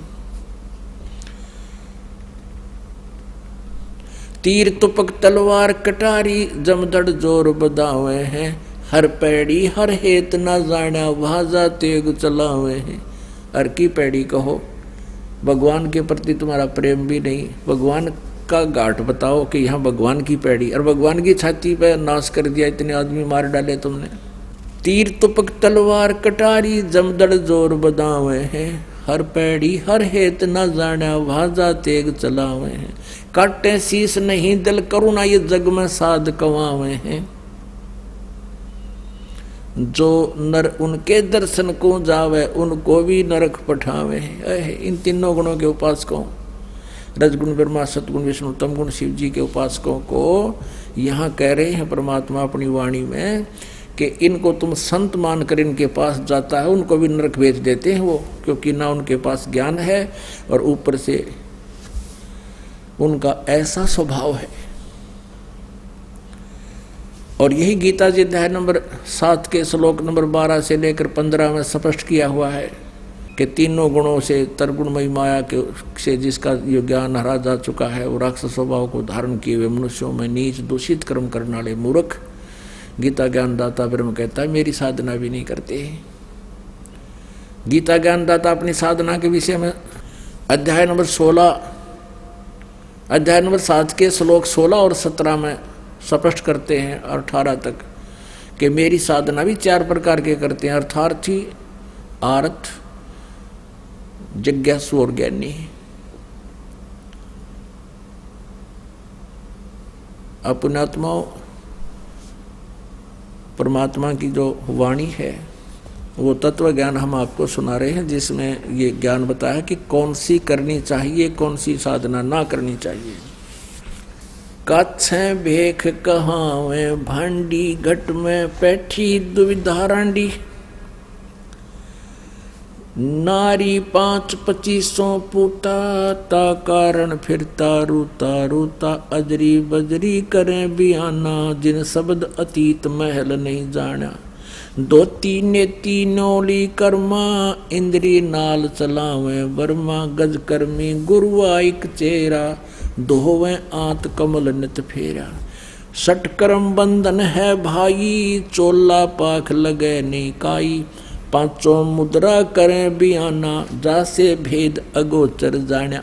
Speaker 2: तीर तुपक तलवार कटारी जमदड़ जोर बदावे हैं, हर पैड़ी हर हेत न जाना भाजा तेग चलावे हैं। हर की पैड़ी कहो, भगवान के प्रति तुम्हारा प्रेम भी नहीं, भगवान का घाट बताओ कि यहाँ भगवान की पैड़ी, और भगवान की छाती पे नाश कर दिया, इतने आदमी मार डाले तुमने। तीर तुपक तलवार कटारी जमदड़ जोर बदावे हैं, हर पैड़ी हर हेत न जाना भाजा तेग चलावे हैं। काटे शीस नहीं दिल करुणा ये जग में साध कवावे हैं। जो नर उनके दर्शन को जावे उनको भी नरक पठावे हैं। इन तीनों गुणों के उपासकों, रजगुण ब्रह्मा सतगुण विष्णु तम गुण शिव जी के उपासकों को यहाँ कह रहे हैं परमात्मा अपनी वाणी में कि इनको तुम संत मानकर इनके पास जाता है, उनको भी नरक भेज देते हैं वो, क्योंकि ना उनके पास ज्ञान है और ऊपर से उनका ऐसा स्वभाव है। और यही गीता जी अध्याय नंबर 7 के श्लोक नंबर 12 से लेकर 15 में स्पष्ट किया हुआ है कि तीनों गुणों से तरगुणमयी माया के से जिसका ये ज्ञान हरा जा चुका है, वो राक्षस स्वभाव को धारण किए हुए मनुष्यों में नीच दूषित कर्म करने वाले मूर्ख, गीता ज्ञानदाता ब्रह्म कहता है मेरी साधना भी नहीं करते। गीता ज्ञानदाता अपनी साधना के विषय में अध्याय नंबर 7 के श्लोक 16 और 17 में स्पष्ट करते हैं और 18 तक कि मेरी साधना भी 4 प्रकार के करते हैं, अर्थार्थी, आर्थ, जिज्ञासु और ज्ञानी। अपने आत्माओं, परमात्मा की जो वाणी है वो तत्व ज्ञान हम आपको सुना रहे हैं, जिसमें ये ज्ञान बताया कि कौन सी करनी चाहिए, कौन सी साधना ना करनी चाहिए। काछे भेख कहावे भांडी, घट में पैठी दुविधा रांडी। नारी 5-25 पूता, ता कारण फिरता रूता रूता। अजरी बजरी करें बियाना, जिन शब्द अतीत महल नहीं जाना। दोती नेती नौली कर्मा, इंद्री नाल चलावे वर्मा। गज कर्मी गुरुआइक चेरा, दोवे आत कमल नित फेरा। सटकर्म बंधन है भाई, चोला पाख लगे निकाई। 5 मुद्रा करें बियाना, जासे भेद अगोचर जाना।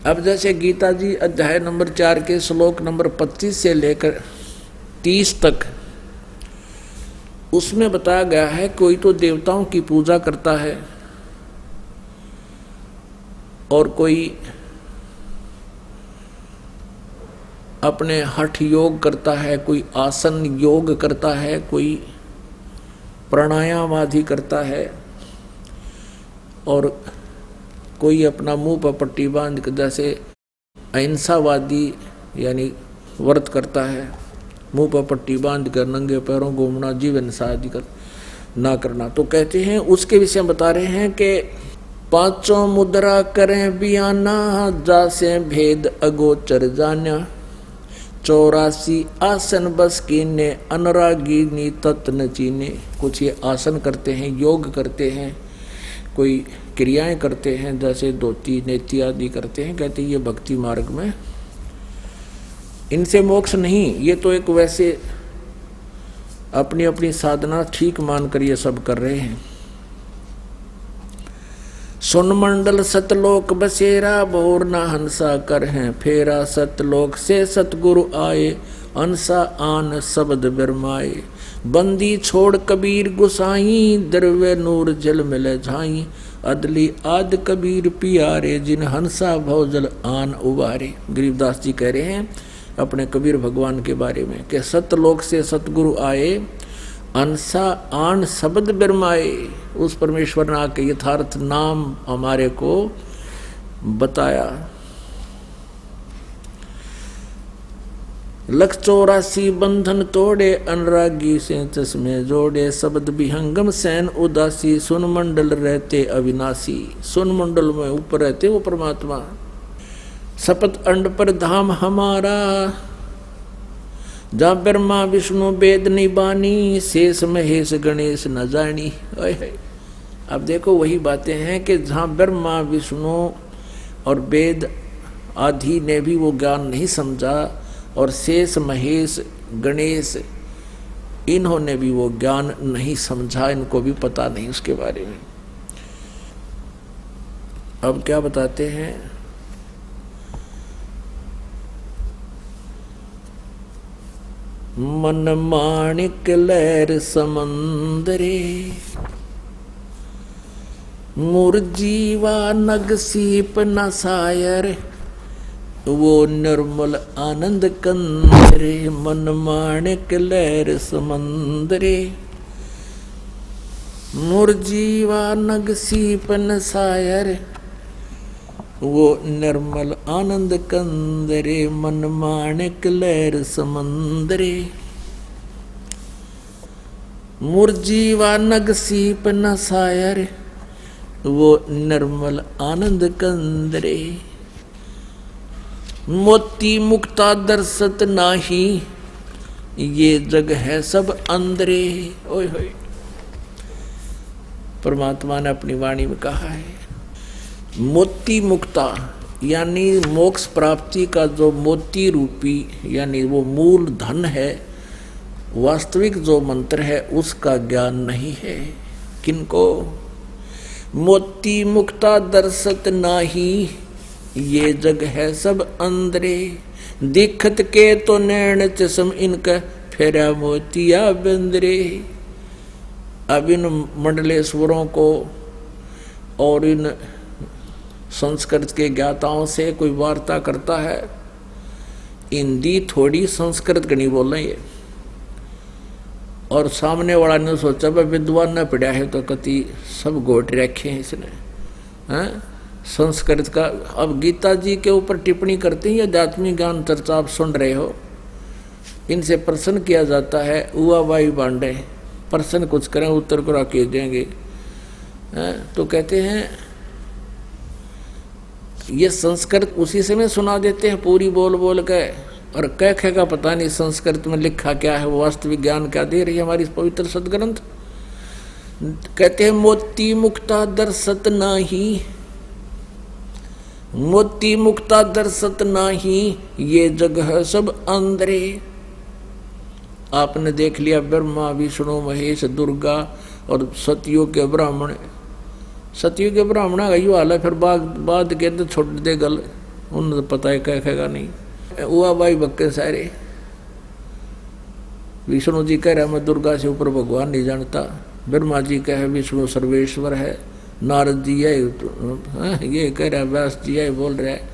Speaker 2: अब जैसे गीता जी अध्याय नंबर 4 के श्लोक नंबर 25 से लेकर 30 तक उसमें बताया गया है कोई तो देवताओं की पूजा करता है और कोई अपने हठ योग करता है, कोई आसन योग करता है, कोई प्राणायाम आदि करता है, और कोई अपना मुंह पर पट्टी बांध कर जैसे अहिंसावादी यानी व्रत करता है, मुंह पर पट्टी बांध कर नंगे पैरों घूमना, जीवन आदि कर ना करना। तो कहते हैं उसके विषय बता रहे हैं कि 5 मुद्रा करें बियाना, जासे भेद अगोचर जाना। 84 आसन बस कीने, अनुरागिनी तत्न चीने। कुछ ये आसन करते हैं, योग करते हैं, कोई क्रियाएं करते हैं जैसे धोती नेति आदि करते हैं। कहते हैं ये भक्ति मार्ग में इनसे मोक्ष नहीं, ये तो एक वैसे अपनी अपनी साधना ठीक मानकर ये सब कर रहे हैं। सुन मंडल सतलोक बसेरा, भोर ना हंसा कर हैं फेरा, सतलोक से सतगुरु आए, अंसा आन शब्द बिरमाए। बंदी छोड़ कबीर गुसाई, द्रव्य नूर जल मिले झाई, अदली आद कबीर पियारे, जिन हंसा भवजल आन उबारे। गरीबदास जी कह रहे हैं अपने कबीर भगवान के बारे में कि सतलोक से सतगुरु आए, अंसा आन शब्द बिरमाए। उस परमेश्वर ने आके यथार्थ नाम हमारे को बताया। लख 84 बंधन तोड़े, अनुरागी से चश्मे जोड़े, शब्द विहंगम सैन उदासी, सुन मंडल रहते अविनाशी। सुन मंडल में ऊपर रहते वो परमात्मा। सपत अंड पर धाम हमारा, जा ब्रह्मा विष्णु वेद निबानी, शेष महेश गणेश न जानी। अब देखो वही बातें हैं कि जहाँ ब्रह्मा विष्णु और वेद आदि ने भी वो ज्ञान नहीं समझा, और शेष महेश गणेश इन्होंने भी वो ज्ञान नहीं समझा, इनको भी पता नहीं उसके बारे में। अब क्या बताते हैं, मन माणिक लहर समंदरे, मुरजीवा नग सीप न सायर, वो निर्मल आनंद कंदरे। मन माणिक लहर समंदरे, मुरजीवा नग सीप न सायर, वो निर्मल आनंद कंदरे। मन माणिक लहर समंदरे, मुरजीवा नग सीप न सायर, वो निर्मल आनंद कंदरे। मोती मुक्ता दर्शत नाही, ये जग है सब अंदरे। ओए होए, परमात्मा ने अपनी वाणी में कहा है मोती मुक्ता, यानी मोक्ष प्राप्ति का जो मोती रूपी यानी वो मूल धन है, वास्तविक जो मंत्र है उसका ज्ञान नहीं है। किनको? मोती मुक्ता दर्शत नाही, ये जग है सब अंदरे। दिखत के तो नैन चश्म इनका, फेरा मोतिया बंदरे। अब इन मंडलेश्वरों को और इन संस्कृत के ज्ञाताओं से कोई वार्ता करता है, हिंदी थोड़ी संस्कृत गणी बोल रही है, और सामने वाला ने सोचा भाई विद्वान न पढ़ा है तो कति सब गोट रखे हैं इसने, हैं संस्कृत का। अब गीता जी के ऊपर टिप्पणी करते हैं, आध्यात्मिक ज्ञान चर्चा आप सुन रहे हो, इनसे प्रश्न किया जाता है, उआ वाई बांडे प्रश्न कुछ करें उत्तर को रखे देंगे, तो कहते हैं ये संस्कृत उसी समय सुना देते हैं पूरी बोल बोल के, और कह का पता नहीं संस्कृत में लिखा क्या है, वास्तविक ज्ञान क्या दे रही है हमारी पवित्र सदग्रंथ। कहते हैं मोती मुक्ता दर्शत नाही, मोती मुक्ता दर्शत नाही, ये जग है सब अंदरे। आपने देख लिया ब्रह्मा विष्णु महेश दुर्गा और सतयुग के ब्राह्मण। सतयुग के ब्राह्मण का यू हाल है, फिर बाद के अंदर छोड़ दे गल, उन्हें पता है कहेगा नहीं। हुआ भाई बक्के सारे, विष्णु जी कह रहा मैं दुर्गा से ऊपर भगवान नहीं जानता, ब्रह्मा जी कह है विष्णु सर्वेश्वर है, नारद जी है ये कह रहा है, व्यास जी है बोल रहा है,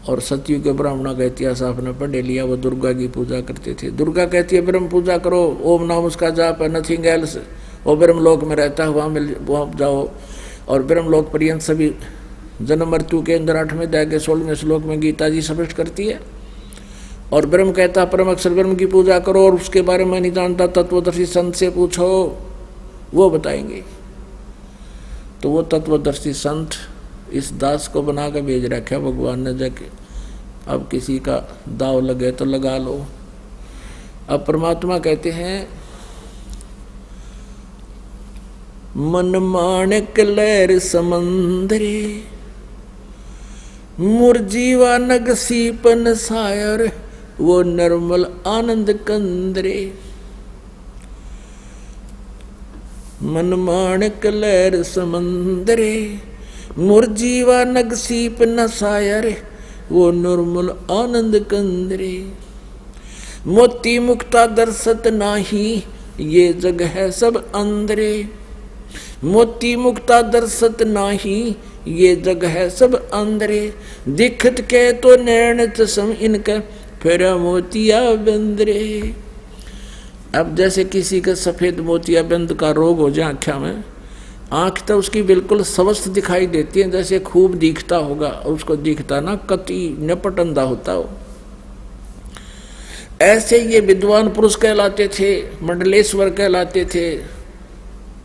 Speaker 2: और सतयुग के ब्राह्मणों का इतिहास आपने पढ़ लिया, वो दुर्गा की पूजा करते थे। दुर्गा कहती है ब्रह्म पूजा करो, ओम नाम उसका जाप है, नथिंग एल्स, वो ब्रह्मलोक में रहता है, वहाँ जाओ। और ब्रह्मलोक पर्यंत सभी जन्म मृत्यु के अंदर 8वें अध्याय के 16वें श्लोक में गीता जी स्पष्ट करती है। और ब्रह्म कहता परम अक्षर ब्रह्म की पूजा करो, और उसके बारे में नहीं जानता तत्वदर्शी संत से पूछो, वो बताएंगे। तो वो तत्वदर्शी संत इस दास को बना कर भेज रखा भगवान ने, जाके अब किसी का दाव लगे तो लगा लो। अब परमात्मा कहते हैं मन माणिक लहर समंदरे, मुरजीवा नग सीपन सायर, वो निर्मल आनंद कंदरे। मन माणक लहर समंदरे, मोर जीवा नग सीप नसाया रे, वो निर्मल आनंद कंदरे। मोती मुक्ता दर्शत नाही, ये जग है सब अंदरे। मोती मुक्ता दर्शत नाही, ये जग है सब अंदरे। दिखत के तो नैन चसम इनका, फिर मोतिया बंदरे। अब जैसे किसी का सफेद मोतिया बंद का रोग हो जाए आँखों में, आँख तो उसकी बिल्कुल स्वस्थ दिखाई देती है, जैसे खूब दिखता होगा, उसको दिखता ना कति नपटंदा होता हो। ऐसे ये विद्वान पुरुष कहलाते थे, मंडलेश्वर कहलाते थे,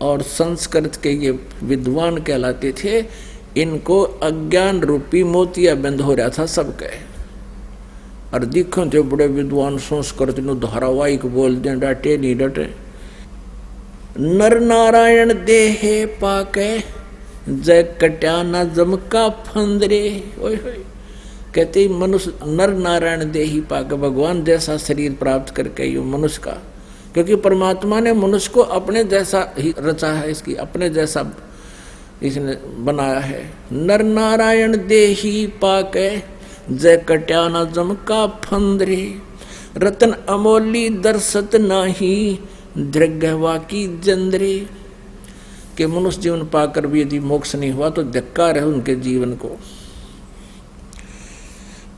Speaker 2: और संस्कृत के ये विद्वान कहलाते थे। इनको अज्ञान रूपी मोतिया बंद हो रहा था सबके। और दिखो थे बड़े विद्वान संस्कृत नु धारावाहिक बोल दे, डटे नहीं डटे। नर नारायण देहे पाके, जय कट्या न जमका फंदरे। ओए होए, कहते मनुष्य नर नारायण देही पाके, भगवान जैसा शरीर प्राप्त करके यो मनुष्य का, क्योंकि परमात्मा ने मनुष्य को अपने जैसा ही रचा है, इसकी अपने जैसा इसने बनाया है। नर नारायण देही पाके, जय कट्या न जमका फंदरे। रतन अमोली दर्शत नाही, दृग्वा की जंदरे। के मनुष्य जीवन पाकर भी यदि मोक्ष नहीं हुआ तो धिक्कार है उनके जीवन को।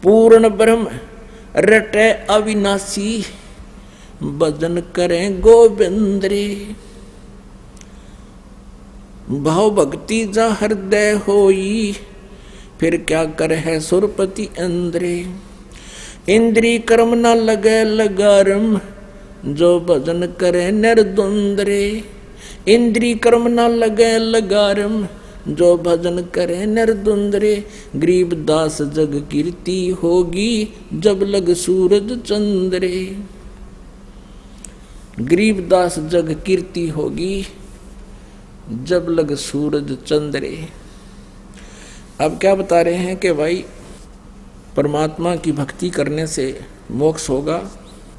Speaker 2: पूर्ण ब्रह्म रटे अविनाशी, भजन करें गोविंदरे। भाव भक्ति जा हृदय होई, फिर क्या कर है सुरपति अंदरे। इंद्री कर्म न लगे लगारम, जो भजन करे निर्द्वंद्रे। इंद्री कर्म न लगे लगारम, जो भजन करे निर्द्वंद्रे। गरीब दास जग कीर्ति होगी, जब लग सूरज चंद्रे। गरीब दास जग कीर्ति होगी, जब लग सूरज चंद्रे। अब क्या बता रहे हैं कि भाई परमात्मा की भक्ति करने से मोक्ष होगा।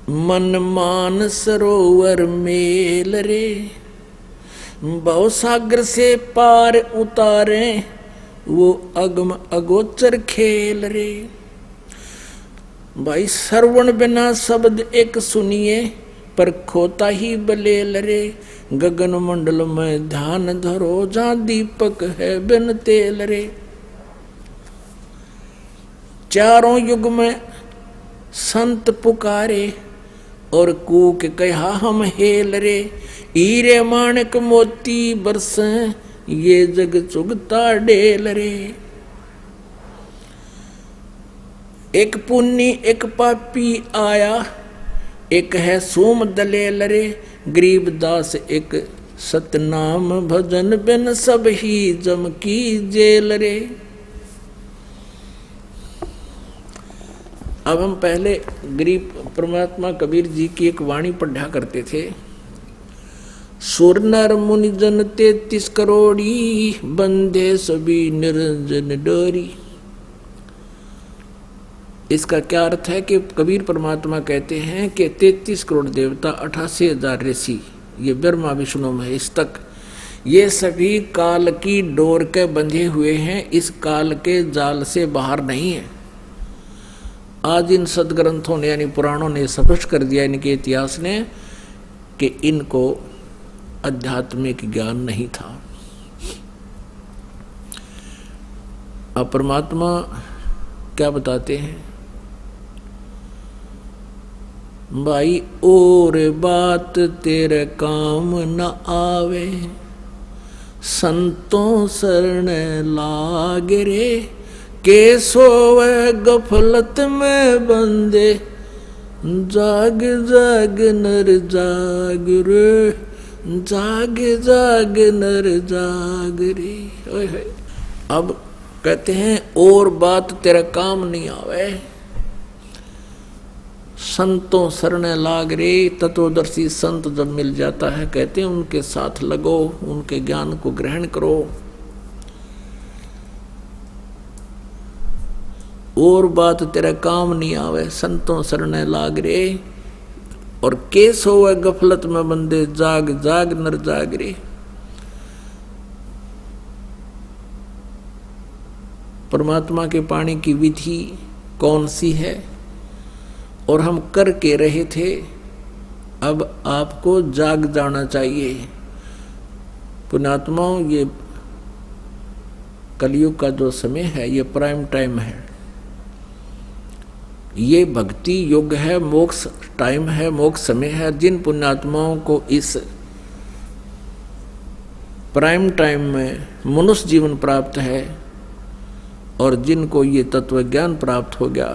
Speaker 2: मन मान सरोवर मेल रे, भव सागर से पार उतारे, वो अगम अगोचर खेल रे। भाई श्रवण बिना शब्द एक सुनिए, पर खोता ही बलेल रे। गगन मंडल में ध्यान धरो, जहाँ दीपक है बिन तेल रे। चारों युग में संत पुकारे, और कूक कहा हम हेल रे। हीरे माणक मोती बरसे, ये जग चुगता डेल रे। एक पुन्नी एक पापी आया, एक है सोम दलेल रे। गरीब दास एक सतनाम भजन बिन, सब ही जम की जेल रे। अब हम पहले गरीब परमात्मा कबीर जी की एक वाणी पढ़ा करते थे। सुर नर मुनि जन 33 करोड़ी, बंदे सभी निरंजन डोरी। इसका क्या अर्थ है कि कबीर परमात्मा कहते हैं कि 33 करोड़ देवता, 88,000 ऋषि, ये ब्रह्मा विष्णु महेश तक, ये सभी काल की डोर के बंधे हुए हैं, इस काल के जाल से बाहर नहीं है। आज इन सदग्रंथों ने यानी पुराणों ने स्पष्ट कर दिया, इनके इतिहास ने, कि इनको आध्यात्मिक ज्ञान नहीं था। अब परमात्मा क्या बताते हैं भाई, और बात तेरे काम न आवे, संतों शरण लाग रे। के सोवे गफलत में बंदे, जाग जाग नर जाग रे, जाग जाग नर जाग रे। ओए होए। अब कहते हैं और बात तेरा काम नहीं आवे, संतों शरण लाग रे। तत्वदर्शी संत जब मिल जाता है, कहते हैं उनके साथ लगो, उनके ज्ञान को ग्रहण करो। और बात तेरा काम नहीं आवे, संतों शरण लाग रे। और के सोवे गफलत में बंदे, जाग जाग नर जाग रे। परमात्मा के पाने की विधि कौन सी है और हम कर के रहे थे, अब आपको जाग जाना चाहिए। पुण्यात्माओं, ये कलयुग का जो समय है ये प्राइम टाइम है, ये भक्ति युग है, मोक्ष टाइम है, मोक्ष समय है। जिन पुण्यात्माओं को इस प्राइम टाइम में मनुष्य जीवन प्राप्त है और जिनको ये तत्व ज्ञान प्राप्त हो गया,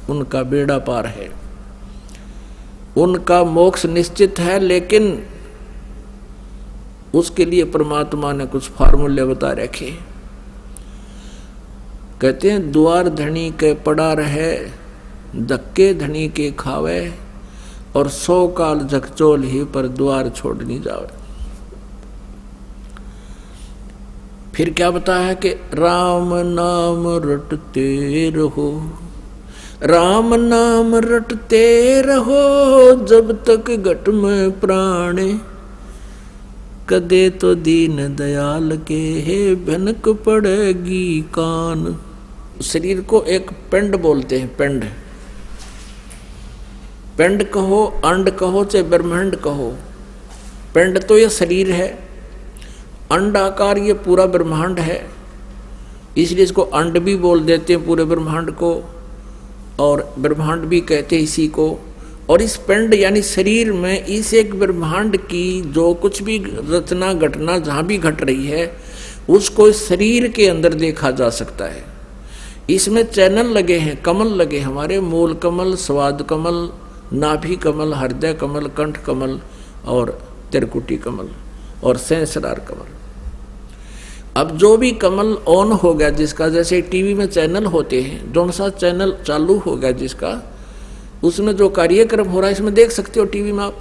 Speaker 2: उनका बेड़ा पार है, उनका मोक्ष निश्चित है। लेकिन उसके लिए परमात्मा ने कुछ फार्मूले बता रखे। कहते हैं द्वार धनी के पड़ा रहे, धक्के धनी के खावे, और 100 काल झकझोल ही पर द्वार छोड़ नहीं जावे। फिर क्या बताया है कि राम नाम रटते रहो, राम नाम रटते रहो, जब तक घट में प्राणे, कदे तो दीन दयाल के हे भनक पड़ेगी कान। शरीर को एक पिंड बोलते हैं, पिंड, पिंड कहो, अंड कहो, चाहे ब्रह्मांड कहो। पिंड तो ये शरीर है, अंडाकार ये पूरा ब्रह्मांड है, इसलिए इसको अंड भी बोल देते हैं पूरे ब्रह्मांड को, और ब्रह्मांड भी कहते हैं इसी को। और इस पिंड यानी शरीर में इस एक ब्रह्मांड की जो कुछ भी रचना घटना जहाँ भी घट रही है, उसको इस शरीर के अंदर देखा जा सकता है। इसमें चैनल लगे हैं, कमल लगे, हमारे मूल कमल, स्वाद कमल, नाभि कमल, हृदय कमल, कंठ कमल और त्रिकुटी कमल और सहस्रार कमल। अब जो भी कमल ऑन हो गया जिसका, जैसे टीवी में चैनल होते हैं, जो सा चैनल चालू हो गया जिसका, उसमें जो कार्यक्रम हो रहा है इसमें देख सकते हो टीवी में आप।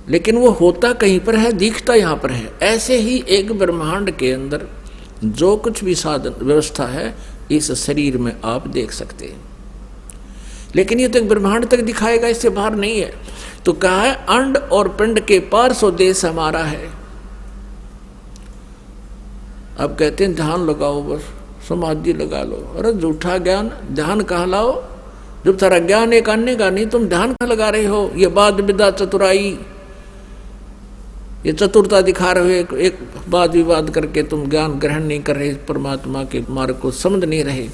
Speaker 2: लेकिन वो होता कहीं पर है, दिखता यहाँ पर है। ऐसे ही एक ब्रह्मांड के अंदर जो कुछ भी साधन व्यवस्था है इस शरीर में आप देख सकते हैं। लेकिन ये तो एक ब्रह्मांड तक दिखाएगा, इससे बाहर नहीं है। तो कहा है अंड और पिंड के पार सो देश हमारा है। अब कहते हैं ध्यान लगाओ, बस समाधि लगा लो। अरे झूठा ज्ञान, ध्यान कहाँ लाओ जब तारा ज्ञान एक अन्य का नहीं, तुम ध्यान कहाँ लगा रहे हो? ये बाद विदा चतुराई, ये चतुरता दिखा रहे हो, एक वाद विवाद करके तुम ज्ञान ग्रहण नहीं कर रहे, परमात्मा के मार्ग को समझ नहीं रहे।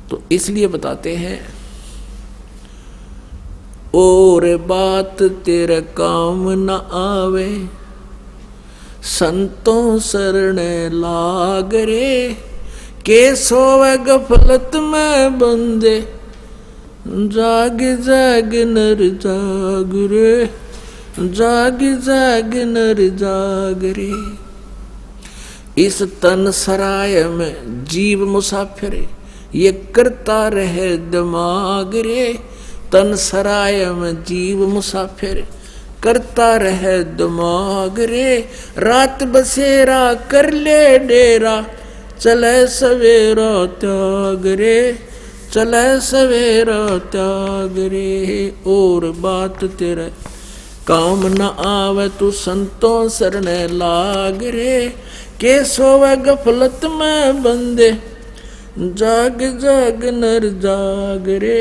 Speaker 2: तो इसलिए बताते हैं, और बात तेरे काम न आवे, संतों शरण लाग रे, के सोवे गफलत में बंदे, जाग जाग नर जाग रे, जाग जाग नर जाग रे। इस तन सराय में जीव मुसाफिर, ये करता रहे दिमाग रे। तन सराय में जीव मुसाफिर, करता रहे दिमाग रे। रात बसेरा कर ले डेरा, चले सवेरा त्याग रे, चले सवेरा त्याग रे। और बात तेरे काम न आवे, तू संतों शरण लाग रे, के सोवे गफलत में बंदे, जाग जाग नर जाग रे,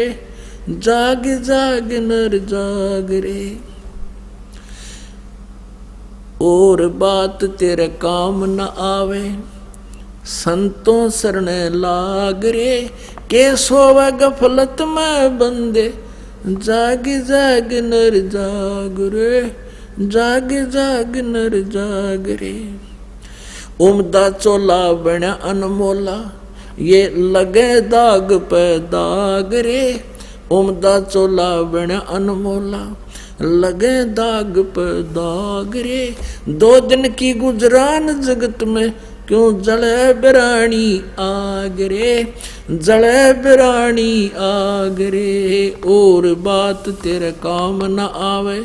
Speaker 2: जाग जाग नर जाग रे। और बात तेरे काम न आवे, संतों शरण लाग रे, के सोवे गफलत में बंदे, जाग जाग नर जाग रे, जाग जाग नर जाग रे। उमदा चोला बना अनमोला, ये लगे दाग पे दाग रे। उमदा चोला बना अनमोला, लगे दाग पे दाग रे। 2 दिन की गुजरान जगत में, क्यों जले बिरानी आग रे, जले बिरानी आग रे। और बात तेरे काम न आवे,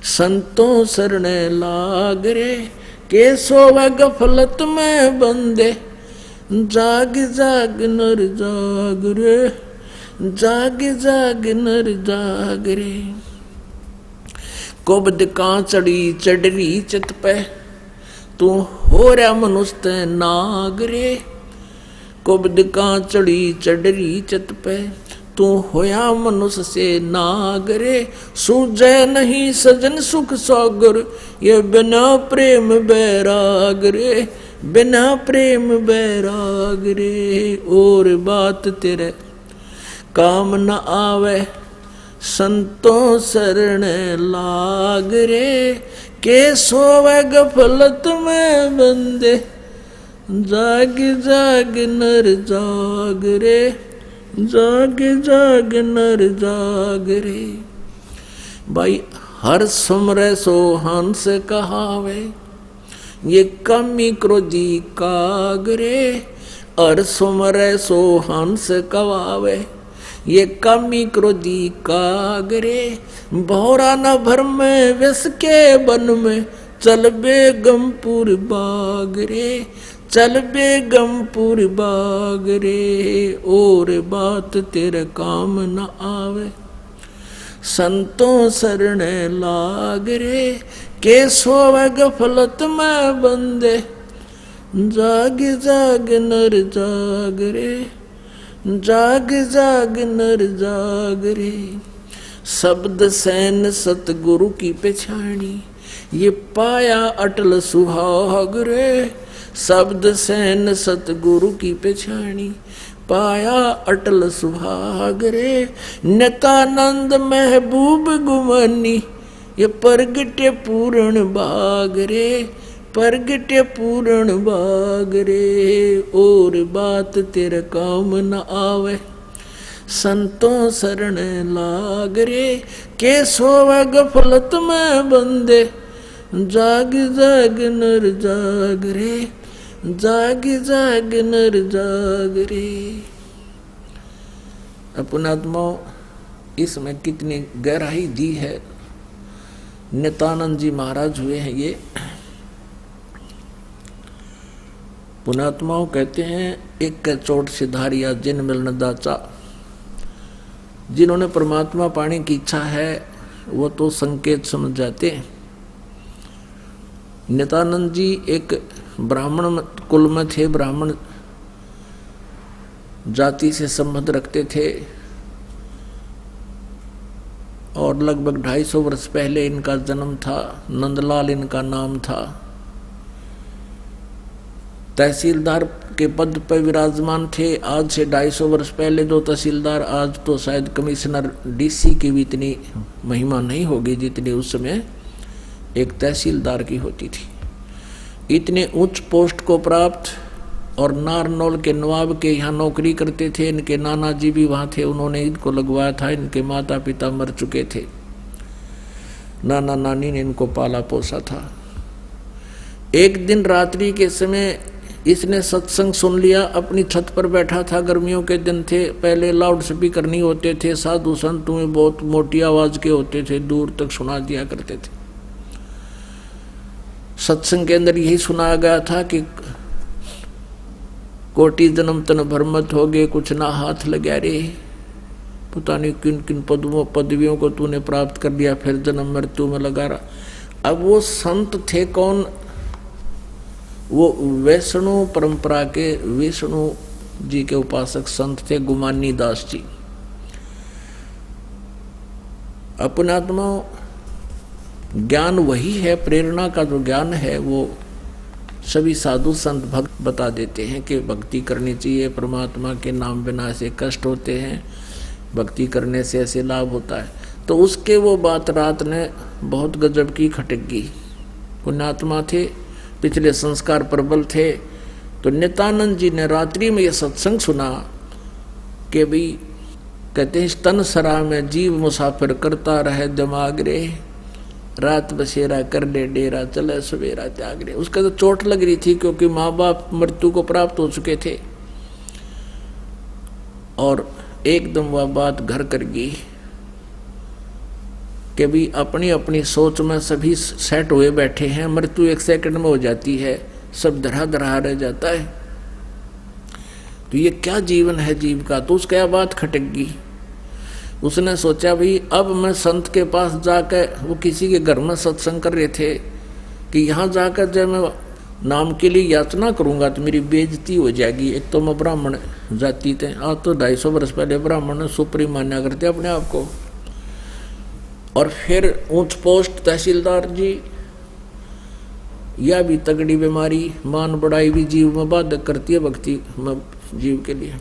Speaker 2: संतों शरण लाग रे, के सोवे गफलत में बंदे, जाग जाग नर जाग रे, जाग जाग नर जाग रे। कुबद कांचड़ी चढ़री चित पे, तू हो रहा मनुष्य नागरे, कुबद का चढ़ी चढ़री चत पे, तू होया मनुष्य से नागरे, सूझे नहीं सजन सुख सागर, ये बिना प्रेम बैराग रे, बिना प्रेम बैराग रे। और बात तेरे काम न आवे, संतों शरण लाग रे, के सोवे गफलत में बंदे, जाग जाग नर जाग रे, जाग जाग नर जाग रे। भाई हर सुमरे सो हंस कहावे, ये कमी क्रोधी कागरे, हर सुमरे सो हंस कहावे, ये कमी क्रोधी कागरे। भौरा न भर में विष के वन में, चल बेगमपुर बाग रे, चल बेगमपुर बाग रे। और बात तेरे काम न आवे, संतों शरण लाग रे, के सोवे गफलत में बंदे, जाग जाग नर जाग रे, जाग जाग नर जाग रे। शब्द सैन सतगुरु की पहचानी, ये पाया अटल सुहाग रे। शब्द सैन सतगुरु की पहचानी, पाया अटल सुहाग रे। नित्यानंद महबूब गुमानी, ये परगटे पूर्ण बाग रे, परगटे पूर्ण बाग रे। और बात तेरे काम न आवे, संतों शरण लाग रे, के सोवे गफलत में बंदे, जाग जाग नर जाग रे, जाग जाग नर जाग रे। अपनात्मा इसमें कितनी गहराई दी है। नित्यानंद जी महाराज हुए हैं ये। पुणात्माओं कहते हैं एक के चोट सिधारिया जिन मिलन दाचा। जिन्होंने परमात्मा पाने की इच्छा है वो तो संकेत समझ जाते हैं। नित्यानंद जी एक ब्राह्मण कुल में थे, ब्राह्मण जाति से संबंध रखते थे और लगभग 250 वर्ष पहले इनका जन्म था। नंदलाल इनका नाम था। तहसीलदार के पद पर विराजमान थे। आज से 250 वर्ष पहले जो तहसीलदार, आज तो शायद कमिश्नर डीसी की भी इतनी महिमा नहीं होगी जितनी उस समय एक तहसीलदार की होती थी। इतने उच्च पोस्ट को प्राप्त और नारनौल के नवाब के यहाँ नौकरी करते थे। इनके नाना जी भी वहाँ थे, उन्होंने इनको लगवाया था। इनके माता पिता मर चुके थे, नाना नानी ने इनको पाला पोसा था। एक दिन रात्रि के समय इसने सत्संग सुन लिया। अपनी छत पर बैठा था, गर्मियों के दिन थे, पहले लाउड स्पीकर नहीं होते थे, साधु संतों में बहुत मोटी आवाज के होते थे, दूर तक सुना दिया करते थे। सत्संग के अंदर यही सुनाया गया था कि कोटि जन्म तन भरमत हो गए, कुछ ना हाथ लगा रे, पता नहीं किन किन पदवियों को तूने प्राप्त कर लिया, फिर जन्म मृत्यु में लगा रहा। अब वो संत थे कौन? वो वैष्णु परंपरा के विष्णु जी के उपासक संत थे, गुमानी दास जी। अपनात्मा ज्ञान वही है, प्रेरणा का जो ज्ञान है वो सभी साधु संत भक्त बता देते हैं कि भक्ति करनी चाहिए, परमात्मा के नाम बिना ऐसे कष्ट होते हैं, भक्ति करने से ऐसे लाभ होता है। तो उसके वो बात रात ने बहुत गजब की खटक गई। पुण्यात्मा थे, पिछले संस्कार प्रबल थे। तो नित्यानंद जी ने रात्रि में ये सत्संग सुना कि भी कहते हैं तन सरा में जीव मुसाफिर करता रहे दिमाग रे, रात बसेरा कर ले डेरा चले सवेरा त्याग रे। उसका तो चोट लग रही थी क्योंकि माँ बाप मृत्यु को प्राप्त हो चुके थे और एकदम वह बात घर कर गई कि भी अपनी अपनी सोच में सभी सेट हुए बैठे हैं, मृत्यु एक सेकंड में हो जाती है, सब धरा धरा रह जाता है। तो ये क्या जीवन है जीव का? तो उसका बात खटक गई। उसने सोचा भाई अब मैं संत के पास जाकर, वो किसी के घर में सत्संग कर रहे थे, कि यहाँ जाकर जब मैं नाम के लिए याचना करूंगा तो मेरी बेइज्जती हो जाएगी। एक तो मैं ब्राह्मण जाति थे, आज तो 250 वर्ष पहले ब्राह्मण सुप्रीम मान्या करते अपने आप को। और फिर ऊंच पोस्ट तहसीलदार जी, यह भी तगड़ी बीमारी, मान बढ़ाई भी जीव में बाधक करती है भक्ति जीव के लिए।